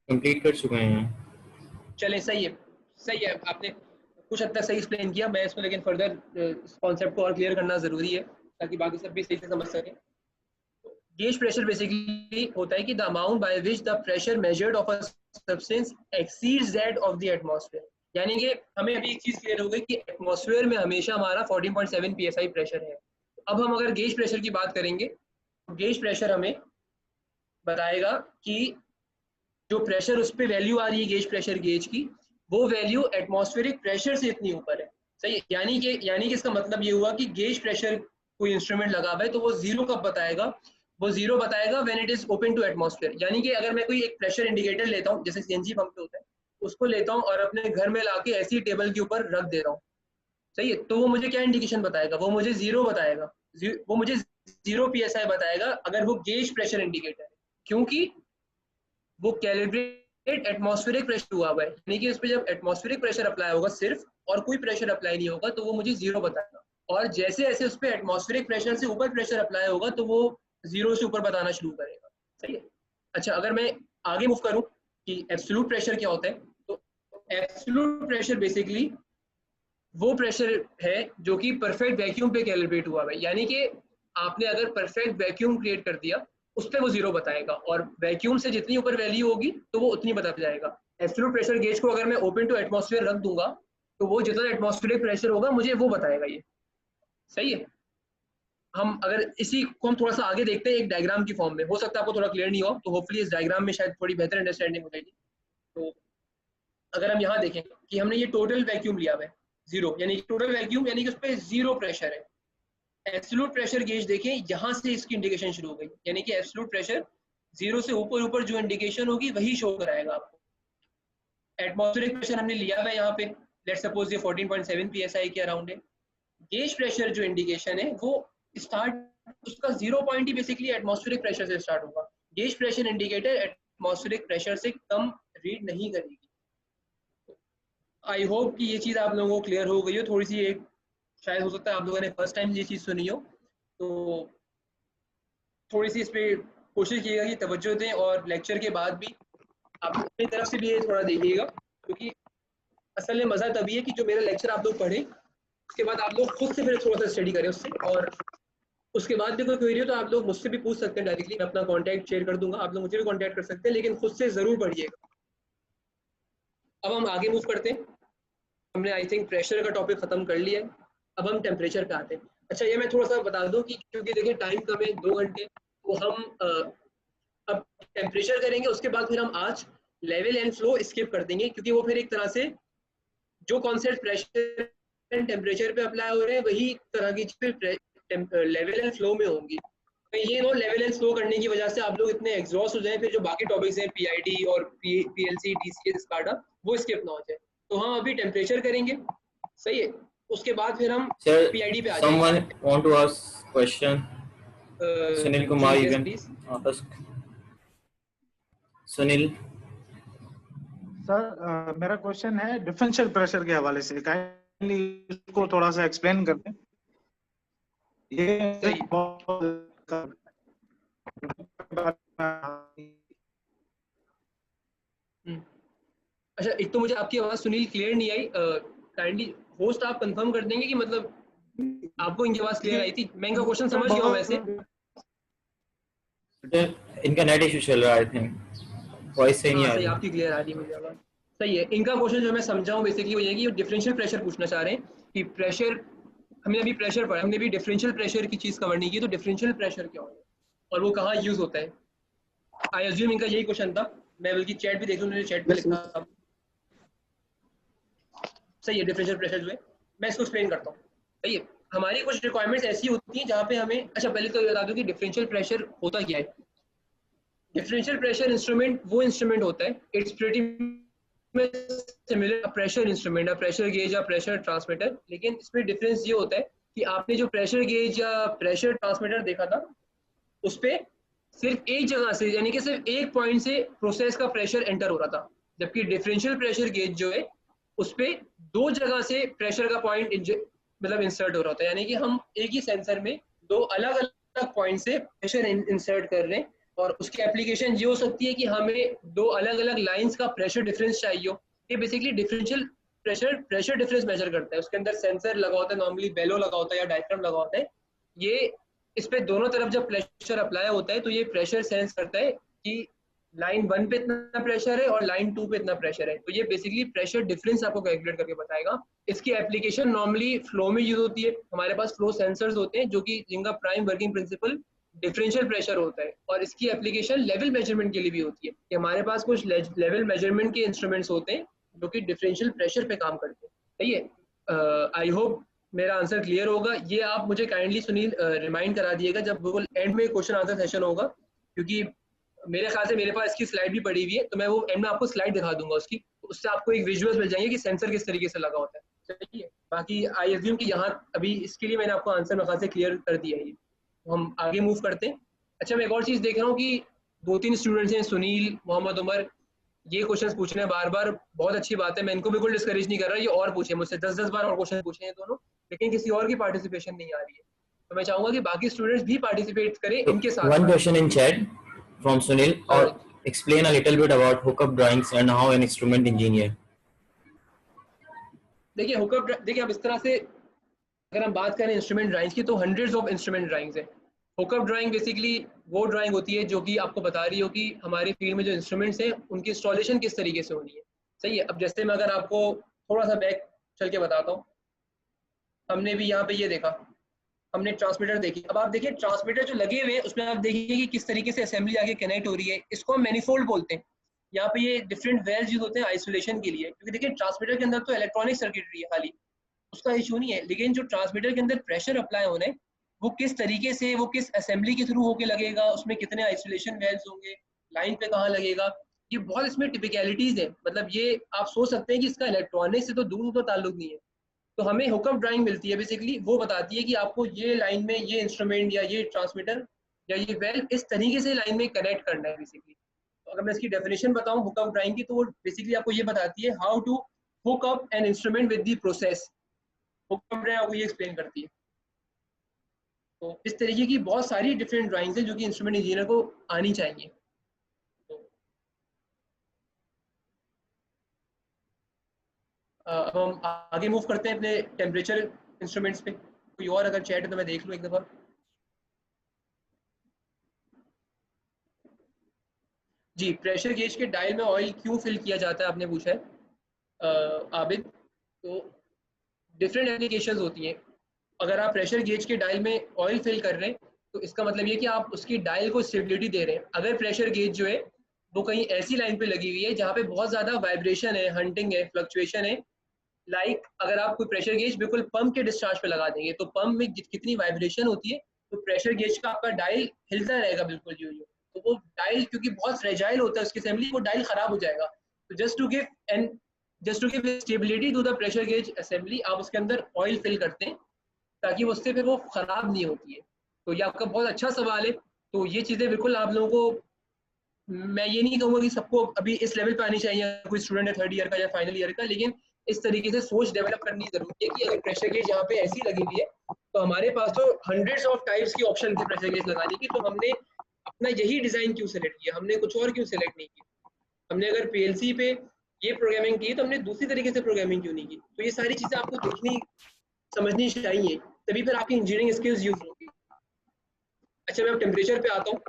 कंप्लीट कर चुके हैं। चले, सही है, आपने कुछ हद तक सही एक्सप्लेन किया। मैं इसको लेकिन फर्दर इस कॉन्सेप्ट को और क्लियर करना ज़रूरी है ताकि बाकी सब भी सही से समझ सकें। गेज प्रेशर बेसिकली होता है कि the amount by which the pressure measured of a substance exceeds that of the atmosphere. यानी कि हमें अभी एक चीज़ क्लियर हो गई कि एटमॉस्फेयर में हमेशा हमारा 14.7 psi प्रेशर है। अब हम अगर गेज प्रेशर की बात करेंगे, गेज प्रेशर हमें बताएगा कि जो प्रेशर उस पर वैल्यू आ रही है गेज प्रेशर गेज की, वो वैल्यू एटमॉस्फेरिक प्रेशर से इतनी ऊपर है। सही है? यानी कि इसका मतलब ये हुआ कि गेज प्रेशर कोई इंस्ट्रूमेंट लगा हुआ है तो वो जीरो कब बताएगा? वो जीरो बताएगा when it is open to atmosphere. यानी कि अगर मैं कोई एक प्रेशर इंडिकेटर लेता हूँ, जैसे सीएनजी पंप पे होता है, उसको लेता हूँ और अपने घर में लाके ऐसी टेबल के ऊपर रख दे रहा हूँ, सही है, तो वो मुझे क्या इंडिकेशन बताएगा? वो मुझे जीरो बताएगा, वो मुझे 0 psi बताएगा अगर वो गेज प्रेशर इंडिकेटर है, क्योंकि वो कैलिब्रेट एटमॉस्फेरिक प्रेशर हुआ है। यानी कि इस पे जब एटमॉस्फेरिक प्रेशर अप्लाई होगा सिर्फ, और कोई प्रेशर अप्लाई नहीं होगा, तो वो मुझे जीरो बताएगा। और जैसे जैसे उस पर एटमॉस्फेरिक प्रेशर से ऊपर प्रेशर अप्लाई होगा तो वो जीरो से ऊपर बताना शुरू करेगा। सही है? अच्छा, अगर मैं आगे मूव करूं कि एब्सोल्यूट प्रेशर क्या होता है, तो एब्सोल्यूट प्रेशर बेसिकली वो प्रेशर है जो कि परफेक्ट वैक्यूम पे कैलिब्रेट हुआ है। यानी कि आपने अगर परफेक्ट वैक्यूम क्रिएट कर दिया, उस पर वो जीरो बताएगा, और वैक्यूम से जितनी ऊपर वैल्यू होगी तो वो उतनी बता जाएगा। एब्सोल्यूट प्रेशर गेज को अगर मैं ओपन टू एटमॉस्फेयर रख दूंगा तो वो जितना एटमॉस्फेरिक प्रेशर होगा मुझे वो बताएगा ये। सही है? हम अगर इसी को हम थोड़ा सा आगे देखते हैं एक डायग्राम की फॉर्म में, हो सकता है आपको थोड़ा क्लियर नहीं हो, तो होपफुली इस डायग्राम में शायद थोड़ी बेहतर अंडरस्टैंडिंग हो जाएगी। तो अगर हम यहाँ देखें कि हमने ये टोटल वैक्यूम लिया हुआ है जीरो, यानी टोटल वैक्यूम, यानी कि उस पर जीरो प्रेशर है। एब्सोल्यूट प्रेशर गेज देखें, यहाँ से इसकी इंडिकेशन शुरू हो गई, यानी कि एब्सोल्यूट प्रेशर जीरो से ऊपर ऊपर जो इंडिकेशन होगी वही शो कराएगा आपको। एटमॉस्फेरिक प्रेशर हमने लिया हुआ है यहाँ पे, लेट्स सपोज ये 14.7 psi के अराउंड है। गेज प्रेशर जो इंडिकेशन है वो स्टार्ट उसका 0 पॉइंट ही बेसिकली एटमॉस्फेरिक प्रेशर से स्टार्ट होगा। Gauge pressure indicator atmospheric pressure से कम रीड नहीं करेगी। आई होप कि ये चीज़ आप लोगों को क्लियर हो गई हो थोड़ी सी। एक शायद हो सकता है आप लोगों ने फर्स्ट टाइम ये चीज़ सुनी हो, तो थोड़ी सी इस पर कोशिश कीजिएगा कि तवज्जो दें, और लेक्चर के बाद भी आप अपनी तरफ से भी ये थोड़ा देखिएगा, क्योंकि असल में मज़ा तभी है कि जो मेरा लेक्चर आप लोग पढ़ें उसके बाद आप लोग खुद से फिर थोड़ा सा स्टडी करें उससे, और उसके बाद भी कोई क्वेरी हो तो आप लोग मुझसे भी पूछ सकते हैं डायरेक्टली। मैं अपना कॉन्टैक्ट शेयर कर दूंगा, आप लोग मुझे भी कॉन्टैक्ट कर सकते हैं, लेकिन खुद से ज़रूर पढ़िएगा। अब हम आगे मूव करते हैं। हमने आई थिंक प्रेशर का टॉपिक खत्म कर लिया है, अब हम टेम्परेचर पे आते हैं। अच्छा, ये मैं थोड़ा सा बता दूं कि क्योंकि देखिए टाइम कम है, 2 घंटे, तो हम अब टेम्परेचर करेंगे, उसके बाद फिर हम आज लेवल एंड फ्लो स्किप कर देंगे, क्योंकि वो फिर एक तरह से जो कॉन्सेप्ट प्रेशर एंड टेम्परेचर पे अप्लाई हो रहे हैं वही तरह की चीज़ें लेवल एंड फ्लो में होंगी। तो ये नो लेवल एंड फ्लो करने की वजह से आप लोग इतने एग्जॉस्ट हो जाए, फिर जो बाकी टॉपिक्स हैं पीआईडी और पीएलसी डीसीएस स्काडा वो स्किप ना हो जाए। तो हम अभी टेम्परेचर करेंगे, सही है, उसके बाद फिर हम पीआईडी पे आ जाएंगे। Someone want to ask question? Sunil Kumar, you can ask. Sunil sir, मेरा क्वेश्चन है डिफरेंशियल प्रेशर के हवाले से, काइंडली इसको थोड़ा सा एक्सप्लेन कर दें। ये सही। अच्छा, एक तो मुझे आपकी आवाज़ सुनील क्लियर नहीं आई, काइंडली होस्ट आप कंफर्म कर देंगे कि मतलब आपको इनकी आवाज़ क्लियर आई थी? मैं इनका क्वेश्चन समझ गया हूँ वैसे। इनका नेट इशू चल रहा है, आई थिंक वॉइस सही नहीं आ सही, रही। आपकी क्लियर आ रही है मुझे आवाज़। सही है, इनका क्वेश्चन जो मैं समझा हूँ बेसिकली वो ये है कि डिफरेंशियल प्रेशर पूछना चाह रहे हैं कि प्रेशर, हमने अभी प्रेशर पढ़ा, हमने भी डिफरेंशियल प्रेशर की चीज़ कवर नहीं की, तो डिफरेंशियल प्रेशर क्या होता है और वो कहाँ यूज़ होता है। आई अज्यूम इनका यही क्वेश्चन था, मैं बल्कि चैट भी देख लूँ, मैंने चैट पे लिखा था। सही है, डिफरेंशियल प्रेशर जो है मैं इसको एक्सप्लेन करता हूँ। सही है, हमारी कुछ रिक्वायरमेंट्स ऐसी होती हैं जहाँ पे हमें, अच्छा पहले तो बता दूँ कि डिफरेंशियल प्रेशर होता क्या है। डिफरेंशियल प्रेशर इंस्ट्रूमेंट वो इंस्ट्रूमेंट होता है, it's pretty similar pressure instrument, pressure gauge या प्रेशर ट्रांसमीटर, लेकिन इसमें डिफरेंस ये होता है कि आपने जो प्रेशर गेज या प्रेशर ट्रांसमीटर देखा था उस पर सिर्फ एक जगह से, यानी कि सिर्फ एक पॉइंट से प्रोसेस का प्रेशर एंटर हो रहा था, जबकि डिफरेंशियल प्रेशर गेज जो है उस पर दो जगह से प्रेशर का पॉइंट मतलब इंसर्ट हो रहा होता है, यानी कि हम एक ही सेंसर में दो अलग अलग पॉइंट से प्रेशर इंसर्ट कर रहे हैं, और उसकी एप्लीकेशन ये हो सकती है कि हमें दो अलग अलग लाइंस का प्रेशर डिफरेंस चाहिए हो। ये basically differential pressure difference measure करता है। उसके अंदर सेंसर लगा होता है, नॉर्मली बेलो लगा होता है या डायफ्राम लगा होता है। ये इस पे दोनों तरफ जब प्रेशर अप्लाई होता है तो ये प्रेशर सेंस करता है कि लाइन 1 पे इतना प्रेशर है और लाइन 2 पे इतना प्रेशर है। तो ये बेसिकली प्रेशर डिफरेंस आपको कैलकुलेट करके बताएगा। इसकी एप्लीकेशन नॉर्मली फ्लो में यूज होती है। हमारे पास फ्लो सेंसर्स होते हैं जो कि जिनका prime working principle differential pressure होता है, और इसकी एप्लीकेशन लेवल मेजरमेंट के लिए भी होती है कि हमारे पास कुछ लेवल मेजरमेंट के इंस्ट्रूमेंट्स होते हैं जो कि डिफरेंशियल प्रेशर पे काम करते हैं। सही है, आई होप मेरा आंसर क्लियर होगा। ये आप मुझे काइंडली सुनील रिमाइंड करा दिएगा जब गूगल एंड में क्वेश्चन आंसर सेशन होगा, क्योंकि मेरे ख्याल से मेरे पास इसकी स्लाइड भी पड़ी हुई है, तो मैं वो एंड में आपको स्लाइड दिखा दूंगा उसकी, तो उससे आपको एक विजुअल्स मिल जाएंगे कि सेंसर किस तरीके से लगा होता है। सही है, बाकी आई अज्यूम कि यहाँ अभी इसके लिए मैंने आपको आंसर मेरे ख्याल से क्लियर कर दिया है। तो हम आगे मूव करते हैं। अच्छा, मैं एक और चीज़ देख रहा हूँ कि 2-3 स्टूडेंट्स हैं, सुनील, मोहम्मद उमर, ये क्वेश्चंस पूछ रहे हैं बार बार। बहुत अच्छी बात है, मैं इनको बिल्कुल डिस्करेज नहीं कर रहा, ये और पूछे मुझसे 10-10 बार और क्वेश्चन पूछे हैं दोनों, लेकिन किसी और की पार्टिसिपेशन नहीं आ रही है। तो मैं चाहूंगा कि बाकी स्टूडेंट्स भी पार्टिसिपेट करें इनके साथ। One question in chat from Sunil, or explain a little bit about hookup drawings and how an instrument engineer. देखिए हुकअप, देखिए अब इस तरह से अगर हम बात करें इंस्ट्रूमेंट ड्राइंग्स की तो हंड्रेड्स ऑफ इंस्ट्रूमेंट ड्राइंग्स है। हुकअप ड्राइंग बेसिकली वो ड्राइंग होती है जो कि आपको बता रही हो कि हमारे फील्ड में जो इंस्ट्रूमेंट्स हैं उनकी इंस्टॉलेशन किस तरीके से होनी है। सही है, अब जैसे मैं अगर आपको थोड़ा सा बैक चल के बताता हूँ, हमने भी यहाँ पे ये देखा, हमने ट्रांसमीटर देखी। अब आप देखिए ट्रांसमीटर जो लगे हुए हैं उसमें आप देखिए कि किस तरीके से असेंबली आगे कनेक्ट हो रही है। इसको हम मैनिफोल्ड बोलते हैं। यहाँ पे ये डिफरेंट वेल्स यूज होते हैं आइसोलेशन के लिए, क्योंकि देखिए ट्रांसमीटर के अंदर तो इलेक्ट्रॉनिक सर्किटरी है खाली, उसका इशू नहीं है, लेकिन जो ट्रांसमीटर के अंदर प्रेशर अप्लाई होने वो किस तरीके से, वो किस असेंबली के थ्रू होके लगेगा, उसमें कितने आइसोलेशन वेल्स होंगे, लाइन पे कहाँ लगेगा, ये बहुत इसमें टिपिकलिटीज है। मतलब ये आप सोच सकते हैं कि इसका इलेक्ट्रॉनिक से तो दूर दूर ताल्लुक नहीं है। तो हमें हुकअप ड्राइंग मिलती है, बेसिकली वो बताती है कि आपको ये लाइन में ये इंस्ट्रूमेंट या ये ट्रांसमीटर या ये वेल इस तरीके से लाइन में कनेक्ट करना है बेसिकली। तो अगर मैं इसकी डेफिनेशन बताऊं हुकअप ड्राइंग की, तो वो बेसिकली आपको ये बताती है how to hook up an instrument with the process. Hookup drawing आपको ये एक्सप्लेन करती है। तो इस तरीके की बहुत सारी डिफरेंट ड्राइंग्स हैं जो कि इंस्ट्रूमेंट इंजीनियर को आनी चाहिए। अब हम आगे मूव करते हैं अपने टेम्परेचर इंस्ट्रूमेंट्स पे। कोई और अगर चैट है तो मैं देख लूँ एक दफ़ा। जी, प्रेशर गेज के डायल में ऑयल क्यों फिल किया जाता है आपने पूछा है आबिद। तो डिफरेंट एप्लीकेशंस होती हैं। अगर आप प्रेशर गेज के डायल में ऑयल फिल कर रहे हैं तो इसका मतलब ये कि आप उसकी डायल को स्टेबिलिटी दे रहे हैं। अगर प्रेशर गेज जो है वो कहीं ऐसी लाइन पे लगी हुई है जहाँ पे बहुत ज़्यादा वाइब्रेशन है, हंटिंग है, फ्लक्चुएशन है, अगर आप कोई प्रेशर गेज बिल्कुल पंप के डिस्चार्ज पे लगा देंगे तो पंप में कितनी वाइब्रेशन होती है, तो प्रेशर गेज का आपका डायल हिलता रहेगा बिल्कुल यूं यूं। तो वो डायल क्योंकि बहुत फ्रेजाइल होता है उसकी असेंबली, वो डायल खराब हो जाएगा। तो just to give stability to the pressure gauge assembly आप उसके अंदर ऑयल फिल करते हैं ताकि उससे फिर वो खराब नहीं होती है। तो ये आपका बहुत अच्छा सवाल है। तो ये चीज़ें बिल्कुल आप लोगों को, मैं ये नहीं कहूँगा कि सबको अभी इस लेवल पे आनी चाहिए, कोई स्टूडेंट है 3rd ईयर का या फाइनल ईयर का, लेकिन इस तरीके से सोच डेवलप करनी जरूरी है कि अगर प्रेशर गेज यहाँ पे ऐसी लगी हुई है तो हमारे पास तो हंड्रेड्स ऑफ टाइप्स की ऑप्शन थी प्रेशर गेज लगाने की, तो हमने अपना यही डिजाइन क्यों सेलेक्ट किया, हमने कुछ और क्यों सेलेक्ट नहीं किया। हमने अगर पीएलसी पे ये प्रोग्रामिंग की तो हमने दूसरी तरीके से प्रोग्रामिंग क्यों नहीं की। तो ये सारी चीजें आपको देखनी समझनी चाहिए, तभी फिर आपकी इंजीनियरिंग स्किल्स यूज होगी। अच्छा, मैं अब टेम्परेचर पे आता हूँ।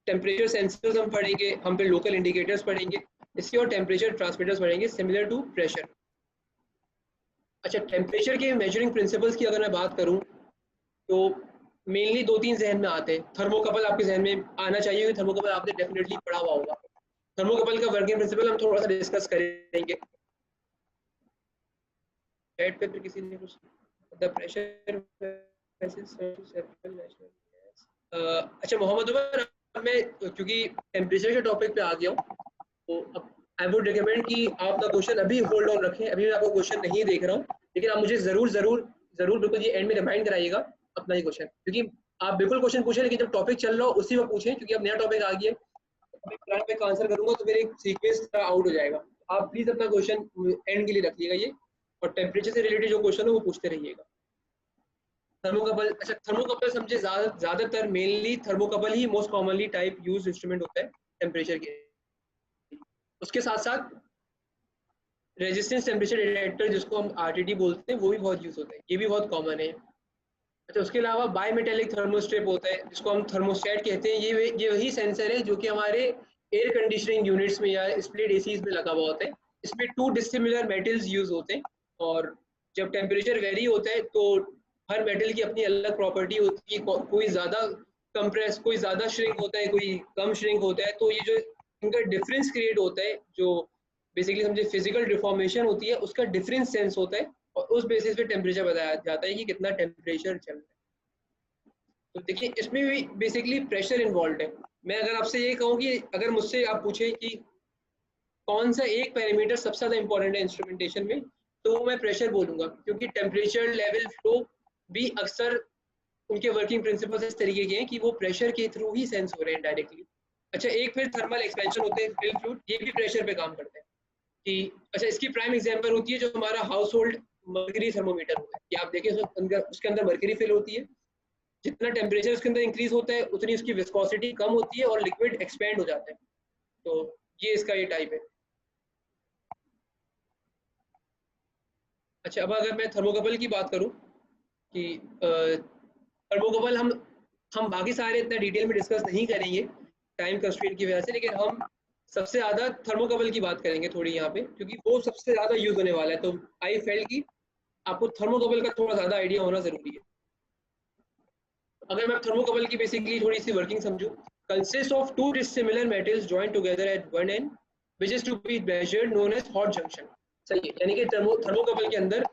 टेम्परेचर सेंसर्स हम पढ़ेंगे, हम पे लोकल इंडिकेटर्स पढ़ेंगे, इसके और टेम्परेचर ट्रांसमीटर्स पढ़ेंगे सिमिलर टू प्रेशर। अच्छा, टेम्परेचर के मेजरिंग प्रिंसिपल्स की अगर मैं बात करूं तो मेनली 2-3 जहन में आते हैं। थर्मोकपल आपके जहन में आना चाहिए, क्योंकि थर्मोकपल आपने डेफिनेटली पढ़ा हुआ होगा। थर्मोकपल का वर्किंग प्रिंसिपल हम थोड़ा सा डिस्कस करेंगे। चैट पे फिर किसी ने कुछ द प्रेशर। अच्छा मोहम्मद उमर, मैं क्योंकि टेम्परेचर के टॉपिक पे आ गया हूँ तो अब आई वुड रिकमेंड कि आप अपना क्वेश्चन अभी होल्ड ऑन रखें। अभी मैं आपको क्वेश्चन नहीं देख रहा हूँ, लेकिन आप मुझे जरूर बिल्कुल ये एंड में रिमाइंड कराइएगा अपना ही क्वेश्चन, क्योंकि आप बिल्कुल क्वेश्चन पूछें लेकिन जब टॉपिक चल रहा हो उसी में पूछें, क्योंकि अब नया टॉपिक आ गया। मैं प्लान पे आंसर करूंगा तो मेरे सीक्वेंस आउट हो जाएगा। आप प्लीज अपना क्वेश्चन एंड के लिए रखिएगा ये, और टेम्परेचर से रिलेटेड जो क्वेश्चन है वो पूछते रहिएगा। थर्मोकपल, अच्छा थर्मोकपल समझे, ज्यादातर मेनली थर्मोकपल ही most commonly type use instrument होता है टेम्परेचर के। उसके साथ साथ रेजिस्टेंस टेम्परेचर डिटेक्टर जिसको हम आरटीडी बोलते हैं वो भी बहुत यूज होता है, ये भी बहुत कॉमन है। अच्छा उसके अलावा बायोमेटेलिक थर्मोस्टेट होता है जिसको हम थर्मोस्टेट कहते हैं, ये वही सेंसर है जो कि हमारे एयर कंडीशनिंग यूनिट्स में या स्प्लिट एसीज में लगा हुआ होता है। इसमें 2 डिसिमिलर मेटल्स यूज होते हैं, और जब टेम्परेचर वेरी होता है तो हर मेटल की अपनी अलग प्रॉपर्टी होती है, कोई ज़्यादा कंप्रेस, कोई ज़्यादा श्रिंक होता है, कोई कम श्रिंक होता है। तो ये जो इनका डिफरेंस क्रिएट होता है, जो बेसिकली समझे फिजिकल डिफॉर्मेशन होती है, उसका डिफरेंस सेंस होता है, और उस बेसिस पे टेम्परेचर बताया जाता है कि कितना टेम्परेचर चल रहा है। तो देखिए इसमें भी बेसिकली प्रेशर इन्वॉल्व है। मैं अगर आपसे ये कहूँ कि अगर मुझसे आप पूछे कि कौन सा एक पैरामीटर सबसे ज़्यादा इंपॉर्टेंट है इंस्ट्रूमेंटेशन में, तो मैं प्रेशर बोलूँगा, क्योंकि टेम्परेचर लेवल फ्लो भी अक्सर उनके वर्किंग प्रिंसिपल्स इस तरीके के हैं कि वो प्रेशर के थ्रू ही सेंस हो रहे हैं डायरेक्टली। अच्छा एक फिर थर्मल एक्सपेंशन होते हैं, फिल्म फ्लूइड, ये भी प्रेशर पे काम करते हैं कि अच्छा इसकी प्राइम एग्जांपल होती है जो हमारा हाउस होल्ड मर्करी थर्मोमीटर होता है, कि आप देखें उसके अंदर मर्करी फिल होती है, जितना टेम्परेचर उसके अंदर इंक्रीज होता है उतनी उसकी विस्कोसिटी कम होती है और लिक्विड एक्सपेंड हो जाता है। तो ये इसका ये टाइप है। अच्छा अब अगर मैं थर्मोकपल की बात करूं कि थर्मोकपल हम बाकी सारे इतना डिटेल में डिस्कस नहीं करेंगे टाइम कंस्ट्रेंट की वजह से, लेकिन हम सबसे ज़्यादा थर्मोकपल की बात करेंगे थोड़ी यहाँ पे, क्योंकि वो सबसे ज़्यादा यूज होने वाला है। तो आई फेल्ट कि आपको थर्मोकपल का थोड़ा ज़्यादा आइडिया होना ज़रूरी है। अगर मैं थर्मोकपल की बेसिकली थोड़ी सी वर्किंग समझूं, consist of 2 dissimilar metals joined together at one end which is to be measured known as hot junction। सही है, यानी कि थर्मोकपल के अंदर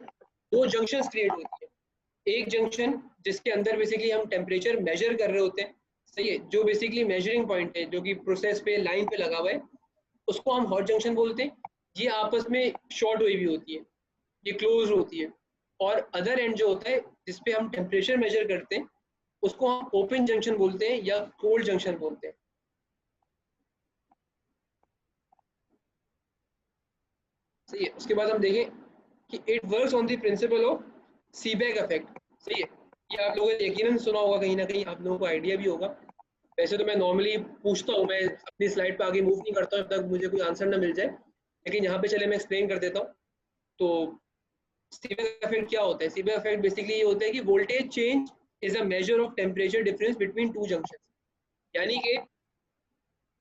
2 जंक्शंस क्रिएट होती है। एक जंक्शन जिसके अंदर बेसिकली हम टेम्परेचर मेजर कर रहे होते हैं, सही है, जो बेसिकली मेजरिंग पॉइंट है जो कि प्रोसेस पे लाइन पे लगा हुआ है, उसको हम हॉट जंक्शन बोलते हैं। ये आपस में शॉर्ट हुई भी होती है, ये क्लोज होती है। और अदर एंड जो होता है जिसपे हम टेम्परेचर मेजर करते हैं उसको हम ओपन जंक्शन बोलते हैं या कोल्ड जंक्शन बोलते हैं। सही है, उसके बाद हम देखें कि it works on the principle of सीबैक effect. सही है, ये आप लोगों ने यकीनन सुना होगा, कहीं ना कहीं आप लोगों को आइडिया भी होगा। वैसे तो मैं नॉर्मली पूछता हूँ, मैं अपनी स्लाइड पे आगे मूव नहीं करता हूँ जब तक मुझे कोई आंसर ना मिल जाए, लेकिन यहाँ पे चले मैं एक्सप्लेन कर देता हूँ। तो सीबैक इफेक्ट क्या होता है? सीबैक इफेक्ट बेसिकली ये होता है कि voltage change is a measure of temperature difference between 2 junctions. यानी कि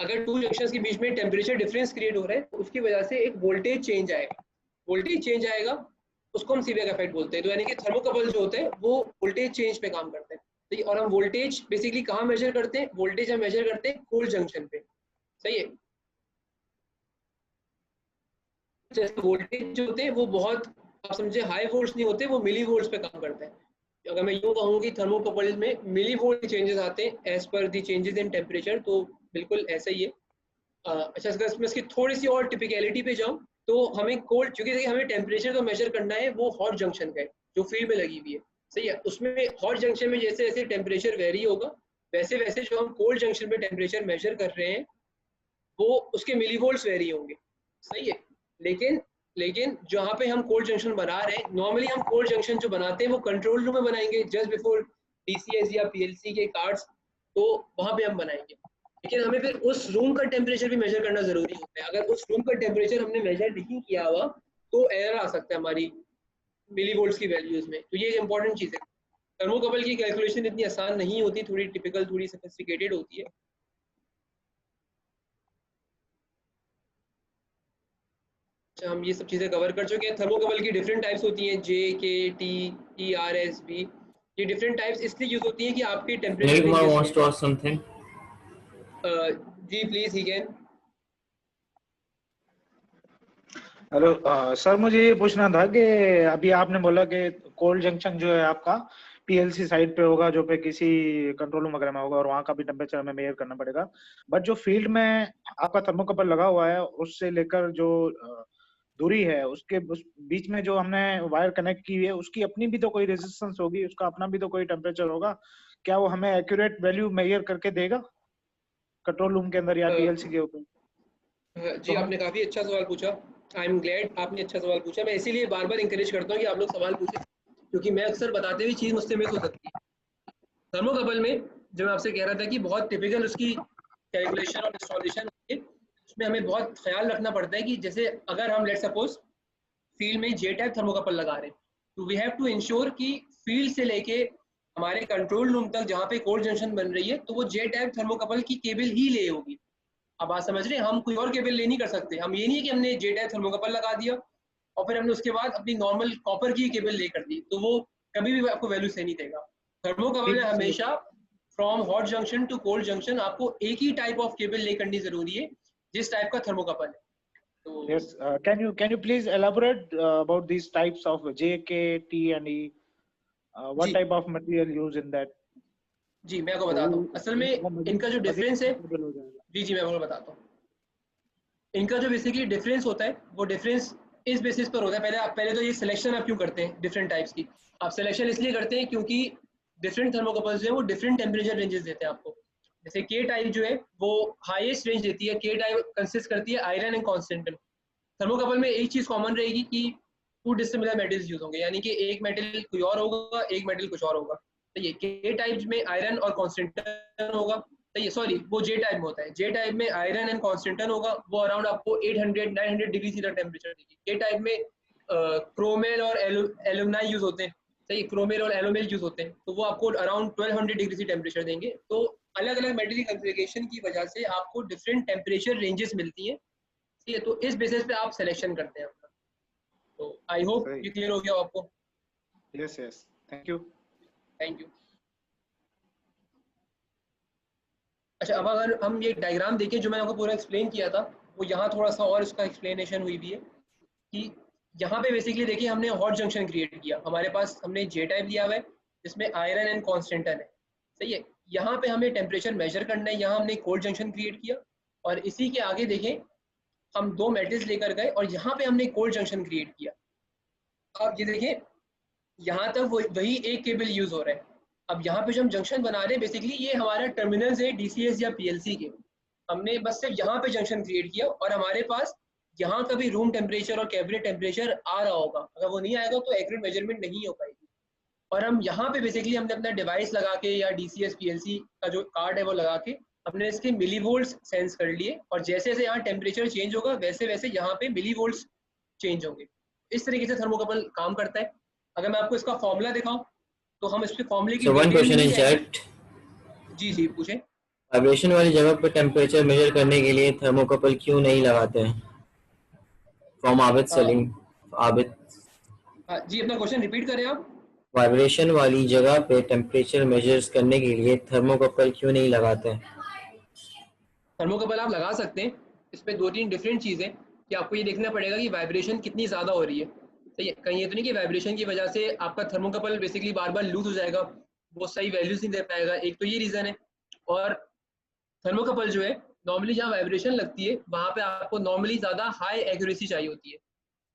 अगर 2 जंक्शंस के बीच में टेम्परेचर डिफरेंस क्रिएट हो रहा है तो उसकी वजह से एक वोल्टेज चेंज आएगा। वोल्टेज चेंज आएगा उसको हम सीबैक इफेक्ट बोलते हैं। तो यानी कि थर्मोकपल जो होते हैं वो वोल्टेज चेंज पे काम करते हैं। सही, और हम वोल्टेज बेसिकली कहाँ मेजर करते हैं? वोल्टेज हम मेजर करते हैं कोल्ड जंक्शन पे। सही है, जैसे वोल्टेज जो होते हैं वो बहुत, आप समझे, हाई वोल्ट्स नहीं होते, वो मिली वोल्ट्स पे काम करते हैं। अगर मैं यूँ कहूँ कि थर्मोकपल में मिली वोल्ट चेंजेस आते हैं as per the changes in temperature, तो बिल्कुल ऐसा ही है। अच्छा अगर मैं इसकी थोड़ी सी और टिपिकलिटी पे जाऊँ तो हमें कोल्ड, क्योंकि देखिए हमें टेम्परेचर तो मेजर करना है वो हॉट जंक्शन का है जो फील्ड में लगी हुई है। सही है, उसमें हॉट जंक्शन में जैसे जैसे टेम्परेचर वेरी होगा वैसे वैसे जो हम कोल्ड जंक्शन में टेम्परेचर मेजर कर रहे हैं वो उसके मिली वोल्ट्स वेरी होंगे। सही है, लेकिन लेकिन जहाँ पे हम कोल्ड जंक्शन बना रहे हैं, नॉर्मली हम कोल्ड जंक्शन जो बनाते हैं वो कंट्रोल रूम में बनाएंगे जस्ट बिफोर डीसीएस या पीएलसी के कार्ड्स, तो वहाँ पे हम बनाएंगे। लेकिन हमें फिर उस रूम का टेम्परेचर भी मेजर करना जरूरी होता है। अगर उस रूम का टेम्परेचर हमने मेजर नहीं किया हुआ तो एरर आ सकता है हमारी मिली वोल्ट्स की वैल्यूज में। तो ये एक इंपॉर्टेंट चीज़ है। थर्मोकपल की कैलकुलेशन इतनी आसान नहीं होती, थोड़ी टिपिकल, थोड़ी सोफिस्टिकेटेड होती है। अच्छा हम ये सब चीज़ें कवर कर चुके हैं। थर्मोकपल की डिफरेंट टाइप्स होती हैं, J, K, T, E, R, S, B. ये डिफरेंट टाइप्स इसलिए यूज होती हैं कि आपके टेम्परेचर Kumar रेंजेस wants हैं। to ask something. जी please, he can. Hello sir, मुझे ये पूछना था कि अभी आपने बोला कि कोल्ड जंक्शन जो है आपका पीएलसी साइड पे होगा, जो पे किसी कंट्रोल रूम वगैरह में होगा, और वहाँ का भी टेम्परेचर हमें मेजर करना पड़ेगा। बट जो फील्ड में आपका थर्मोकपल लगा हुआ है उससे लेकर जो दूरी है उसके उस बीच में जो हमने वायर कनेक्ट की है उसकी अपनी भी तो कोई रेजिस्टेंस होगी, उसका अपना भी तो कोई टेम्परेचर होगा। क्या वो हमें एक्यूरेट वैल्यू मेजर करके देगा? कंट्रोल रूम के अंदर या पीएलसी के ऊपर? जी, आपने काफ़ी अच्छा सवाल पूछा। आई एम ग्लैड आपने अच्छा सवाल पूछा। मैं इसीलिए बार बार इंकरेज करता हूँ कि आप लोग सवाल पूछें, क्योंकि मैं अक्सर बताते हुए चीज़ मुझसे मिस हो सकती है। थर्मोकपल में जो मैं आपसे कह रहा था कि बहुत टिपिकल उसकी कैलकुलेशन और इंस्टॉलेशन होती है, उसमें हमें बहुत ख्याल रखना पड़ता है कि जैसे अगर हम लेट सपोज फील्ड में जे टाइप थर्मोकपल लगा रहे हैं, तो वी हैव टू इंश्योर कि फील्ड से लेके हमारे कंट्रोल रूम तक जहाँ पे कोल्ड जंक्शन बन रही है, तो वो जे टाइप थर्मोकपल की केबल ही ले होगी। अब बात समझ रहे हैं, हम कोई और केबल ले नहीं कर सकते। हम ये नहीं है कि हमने जे टाइप थर्मोकपल लगा दिया और फिर हमने उसके बाद अपनी नॉर्मल कॉपर की केबल ले कर दी, तो वो कभी भी आपको वैल्यू सही नहीं देगा। थर्मोकपल में हमेशा from hot junction to cold junction आपको एक ही टाइप ऑफ केबल ले करनी जरूरी है, जिस टाइप का थर्मोकपल है। तो yes, can you please elaborate about these types of J, K, T and E? What ji type of material used in that? जी मैं आपको बताता हूँ। असल में इनका जो डिफरेंस है, हो जाएगा। जी मैं आपको बताता हूँ। इनका जो बेसिकली डिफरेंस होता है, वो डिफरेंस इस बेसिस पर होता है। पहले तो ये सिलेक्शन आप क्यों करते हैं डिफरेंट टाइप्स की? आप सिलेक्शन इसलिए करते हैं क्योंकि डिफरेंट थर्मोकपल्स जो है वो डिफरेंट टेम्परेचर रेंजेस देते हैं आपको। जैसे के टाइप जो है वो हाईएस्ट रेंज देती है। के टाइप कंसिस्ट करती है आयरन एंड कॉन्स्टेंटन। थर्मोकपल में एक चीज कॉमन रहेगी कि टू डिसिमिलर मेटल्स यूज होंगे, यानी कि एक मेटल कोई और होगा, एक मेटल कुछ और होगा। तो ये के टाइप में आयरन और कॉन्स्टेंटन होगा। तो ये सॉरी वो जे टाइप में होता है। जे टाइप में आयरन एंड कॉन्स्टेंटन होगा, वो अराउंड आपको 800-900 डिग्री सी तक टेम्परेचर देगी। के टाइप में क्रोमेल और एल्यूमिनाई यूज होते हैं। सही, क्रोमेल और एलोमेल यूज होते हैं, तो वो आपको अराउंड 1200 डिग्री सी टेम्परेचर देंगे। तो अलग अलग मेटल की कॉन्फ़िगरेशन की वजह से आपको डिफरेंट टेम्परेचर रेंजेस मिलती हैं। ठीक है, तो इस बेसिस पे आप सिलेक्शन करते हैं अपना। तो आई होप ये क्लियर हो गया आपको। Yes, yes. Thank you. Thank you. अच्छा, अब अगर हम ये डायग्राम देखें जो मैंने आपको पूरा एक्सप्लेन किया था, वो यहाँ थोड़ा सा और इसका एक्सप्लेनेशन हुई भी है कि यहाँ पे बेसिकली देखिए हमने हॉट जंक्शन क्रिएट किया। हमारे पास हमने जे टाइप लिया हुआ है जिसमें आयरन एंड कॉन्स्टेंटन है। सही है, यहाँ पे हमें टेम्परेचर मेजर करना है। यहाँ हमने कोल्ड जंक्शन क्रिएट किया और इसी के आगे देखें हम दो मेटल्स लेकर गए और यहाँ पे हमने कोल्ड जंक्शन क्रिएट किया। अब ये देखें यहाँ तक वही एक केबल यूज हो रहा है। अब यहाँ पे जो हम जंक्शन बना रहे हैं बेसिकली ये हमारा टर्मिनल्स है डीसीएस या पीएलसी के। हमने बस सिर्फ यहाँ पे जंक्शन क्रिएट किया और हमारे पास यहाँ का भी रूम टेम्परेचर और कैबिनेट टेम्परेचर आ रहा होगा। अगर वो नहीं आएगा तो एक्यूरेट मेजरमेंट नहीं हो पाएगी। और हम यहाँ पे बेसिकली हमने अपना डिवाइस लगा के या डीसीएस पीएलसी का जो कार्ड है वो लगा के हमने इसके मिलीवोल्ट्स सेंस कर लिए और जैसे जैसे यहाँ टेम्परेचर चेंज होगा वैसे वैसे यहाँ पे मिलीवोल्ट्स चेंज होंगे। इस तरीके से थर्मोकपल काम करता है। अगर मैं आपको इसका फॉर्मूला दिखाऊं तो हम इसके फॉर्मूले की one डिटेल question में in नहीं जाएंगे। chat. जी जी पूछें। वाइब्रेशन वाली जगह पर टेम्परेचर मेजर करने के लिए थर्मोकपल क्यों नहीं लगाते हैं? फ्रॉम आबिद सलीम। आबिद, जी अपना क्वेश्चन रिपीट करें आप। वाइब्रेशन वाली जगह पे टेम्परेचर मेजर्स करने के लिए थर्मोकपल क्यों नहीं लगाते हैं? थर्मोकपल आप लगा सकते हैं। इसमें दो तीन डिफरेंट चीज़ें कि आपको ये देखना पड़ेगा कि वाइब्रेशन कितनी ज़्यादा हो रही है। सही है, कहीं ये तो नहीं कि वाइब्रेशन की वजह से आपका थर्मोकपल बेसिकली बार बार लूज हो जाएगा, वो सही वैल्यूज नहीं दे पाएगा। एक तो ये रीज़न है। और थर्मोकपल जो है नॉर्मली जहाँ वाइब्रेशन लगती है वहाँ पे आपको नॉर्मली ज़्यादा हाई एक्यूरेसी चाहिए होती है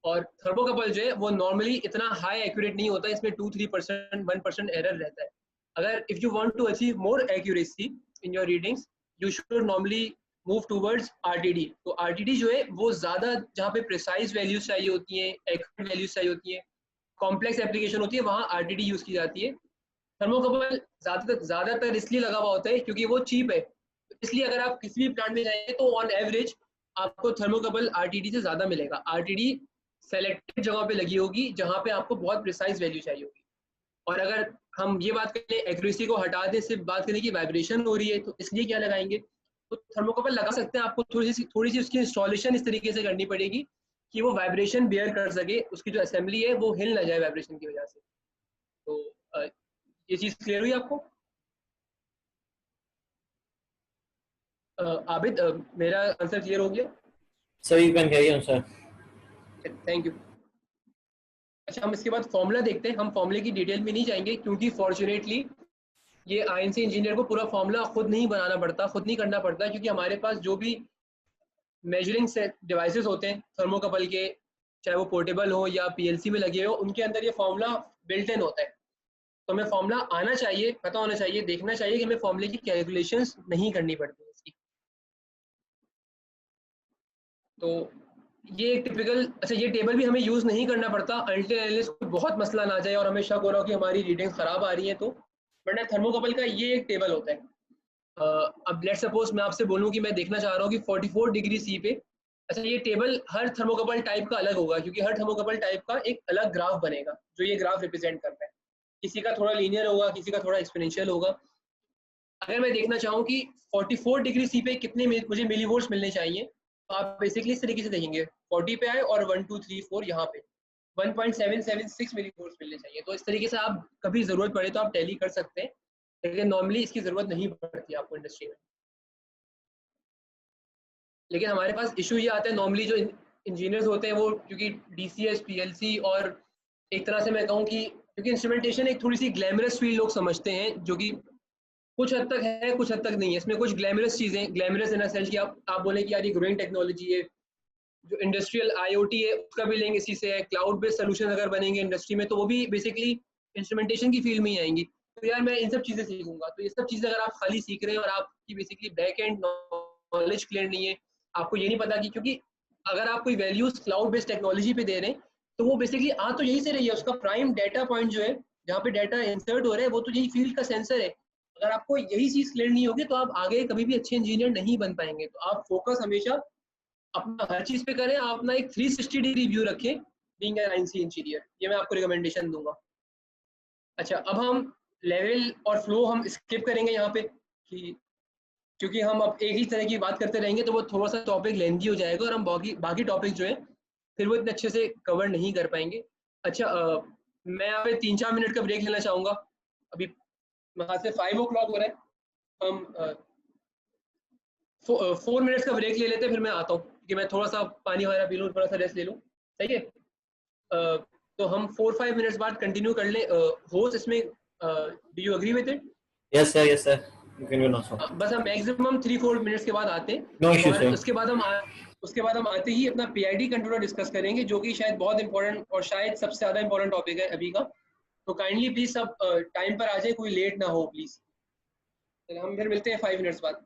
और थर्मोकपल जो है वो नॉर्मली इतना हाई एक्यूरेट नहीं होता। इसमें 2-3% 1% एरर रहता है। अगर if you want to achieve more accuracy in your readings you should normally move towards RTD. तो आरटीडी जो है वो ज़्यादा जहाँ पे प्रिसाइज वैल्यूज चाहिए होती हैं, एक्यूरेट वैल्यूज चाहिए होती हैं, कॉम्प्लेक्स एप्लीकेशन होती है, वहाँ आरटीडी यूज़ की जाती है। थर्मोकपल ज़्यादातर इसलिए लगा हुआ होता है क्योंकि वो चीप है। इसलिए अगर आप किसी भी प्लांट में जाएंगे तो ऑन एवरेज आपको थर्मोकपल आरटीडी से ज़्यादा मिलेगा। आरटीडी सेलेक्टेड जगह पे लगी होगी जहाँ पे आपको बहुत प्रिसाइज वैल्यू चाहिए होगी। और अगर हम ये बात करें एक्यूरेसी को हटा दें, सिर्फ बात करें कि वाइब्रेशन हो रही है, तो इसलिए क्या लगाएंगे? तो थर्मोकपल लगा सकते हैं। आपको थोड़ी सी उसकी इंस्टॉलेशन इस तरीके से करनी पड़ेगी कि वो वाइब्रेशन बेयर कर सके, उसकी जो असेंबली है वो हिल ना जाए वाइब्रेशन की वजह से। तो ये चीज़ क्लियर हुई आपको? आबिद, मेरा आंसर क्लियर हो गया? Sir you can carry on sir. Thank you. अच्छा, हम इसके बाद फॉर्मूला देखते हैं। हम फॉर्मूले की डिटेल में नहीं जाएंगे क्योंकि फॉर्चुनेटली ये आईएनसी इंजीनियर को पूरा फॉर्मूला खुद नहीं बनाना पड़ता, खुद नहीं करना पड़ता, क्योंकि हमारे पास जो भी मेजरिंग डिवाइसेस होते हैं थर्मोकपल के, चाहे वो पोर्टेबल हो या पीएलसी में लगे हो, उनके अंदर ये फॉर्मूला बिल्ट इन होता है। तो हमें फॉर्मूला आना चाहिए, पता होना चाहिए, देखना चाहिए कि हमें फॉर्मूले की कैलकुलेशंस नहीं करनी पड़ती इसकी। तो ये एक टिपिकल, अच्छा ये टेबल भी हमें यूज़ नहीं करना पड़ता अनटिल अनलेस कोई बहुत मसला ना आ जाए और हमें शक हो रहा हो कि हमारी रीडिंग्स ख़राब आ रही हैं तो, वरना थर्मोकपल का ये एक टेबल होता है। अब लेट सपोज मैं आपसे बोलूँ कि मैं देखना चाह रहा हूँ कि 44 डिग्री सी पे, अच्छा ये टेबल हर थर्मोकपल टाइप का अलग होगा क्योंकि हर थर्मोकपल टाइप का एक अलग ग्राफ बनेगा जो ये ग्राफ रिप्रेजेंट कर रहा है। किसी का थोड़ा लीनियर होगा, किसी का थोड़ा एक्सपोनेंशियल होगा। अगर मैं देखना चाहूँ कि 44 डिग्री सी पे कितने मुझे मिलीवोल्ट्स मिलने चाहिए, तो आप बेसिकली इस तरीके से देखेंगे 40 पे आए और 1 2 3 4 यहाँ पे 1.776 मिलीवोल्ट्स मिलने चाहिए। तो इस तरीके से आप कभी ज़रूरत पड़े तो आप टैली कर सकते हैं, लेकिन नॉर्मली इसकी ज़रूरत नहीं पड़ती आपको इंडस्ट्री में। लेकिन हमारे पास इशू ये आता है नॉर्मली जो इंजीनियर्स होते हैं वो, क्योंकि DCS PLC और एक तरह से मैं कहूँ कि क्योंकि इंस्ट्रूमेंटेशन एक थोड़ी सी ग्लैमरस फील्ड लोग समझते हैं, जो कि कुछ हद तक है कुछ हद तक नहीं है। इसमें कुछ ग्लैमरस चीज़ें, ग्लैमरस इन सेंस कि आप बोले कि यार ये ग्रोइंग टेक्नोलॉजी है, जो इंडस्ट्रियल IoT है उसका भी लिंक इसी से है, क्लाउड बेस्ड सोल्यूशन अगर बनेंगे इंडस्ट्री में तो वो भी बेसिकली इंस्ट्रूमेंटेशन की फील्ड में ही आएंगी। तो यार मैं इन सब चीज़ें सीखूंगा, तो ये सब चीज़ें अगर आप खाली सीख रहे हैं और आपकी basically back and knowledge clear नहीं है, आपको ये नहीं पता कि, क्योंकि अगर आप कोई वैल्यूज क्लाउड बेस्ड टेक्नोलॉजी पे दे रहे हैं तो वो बेसिकली आ तो यही से रही है, उसका प्राइम डाटा पॉइंट जो है जहाँ पे डाटा इंसर्ट हो रहा है वो तो यही फील्ड का सेंसर है। अगर आपको यही चीज़ क्लियर नहीं होगी तो आप आगे कभी भी अच्छे इंजीनियर नहीं बन पाएंगे। तो आप फोकस हमेशा अपना हर चीज़ पे करें, आप अपना एक 360 डिग्री व्यू रखें बीइंग एन INC इंजीनियर, ये मैं आपको रिकमेंडेशन दूंगा। अच्छा, अब हम लेवल और फ्लो हम स्किप करेंगे यहाँ पे कि क्योंकि हम अब एक ही तरह की बात करते रहेंगे तो वो थोड़ा सा टॉपिक लेंथी हो जाएगा और हम बाकी बाकी टॉपिक जो है फिर वो इतने अच्छे से कवर नहीं कर पाएंगे। अच्छा, मैं यहाँ पे 3-4 मिनट का ब्रेक लेना चाहूँगा। अभी वहाँ से 5 o'clock हो रहा है, हम 4 मिनट्स का ब्रेक ले लेते हैं, फिर मैं आता हूँ कि मैं थोड़ा सा पानी वगैरह पी लूँ, थोड़ा सा रेस्ट ले लूँ। सही है? तो हम 4-5 मिनट्स बाद कंटिन्यू कर लें। होस्ट इसमें do you agree with it? Yes, sir. Yes, sir. You can go now, sir. बस हम मैक्सिमम 3-4 मिनट्स के बाद आते हैं। No issue, और sir. उसके बाद हम आते ही अपना PID कंट्रोलर डिस्कस करेंगे, जो कि शायद बहुत इंपॉर्टेंट और शायद सबसे ज़्यादा इंपॉर्टेंट टॉपिक है अभी का। तो काइंडली प्लीज सब टाइम पर आ जाए, कोई लेट ना हो प्लीज। हम फिर मिलते हैं 5 मिनट्स बाद।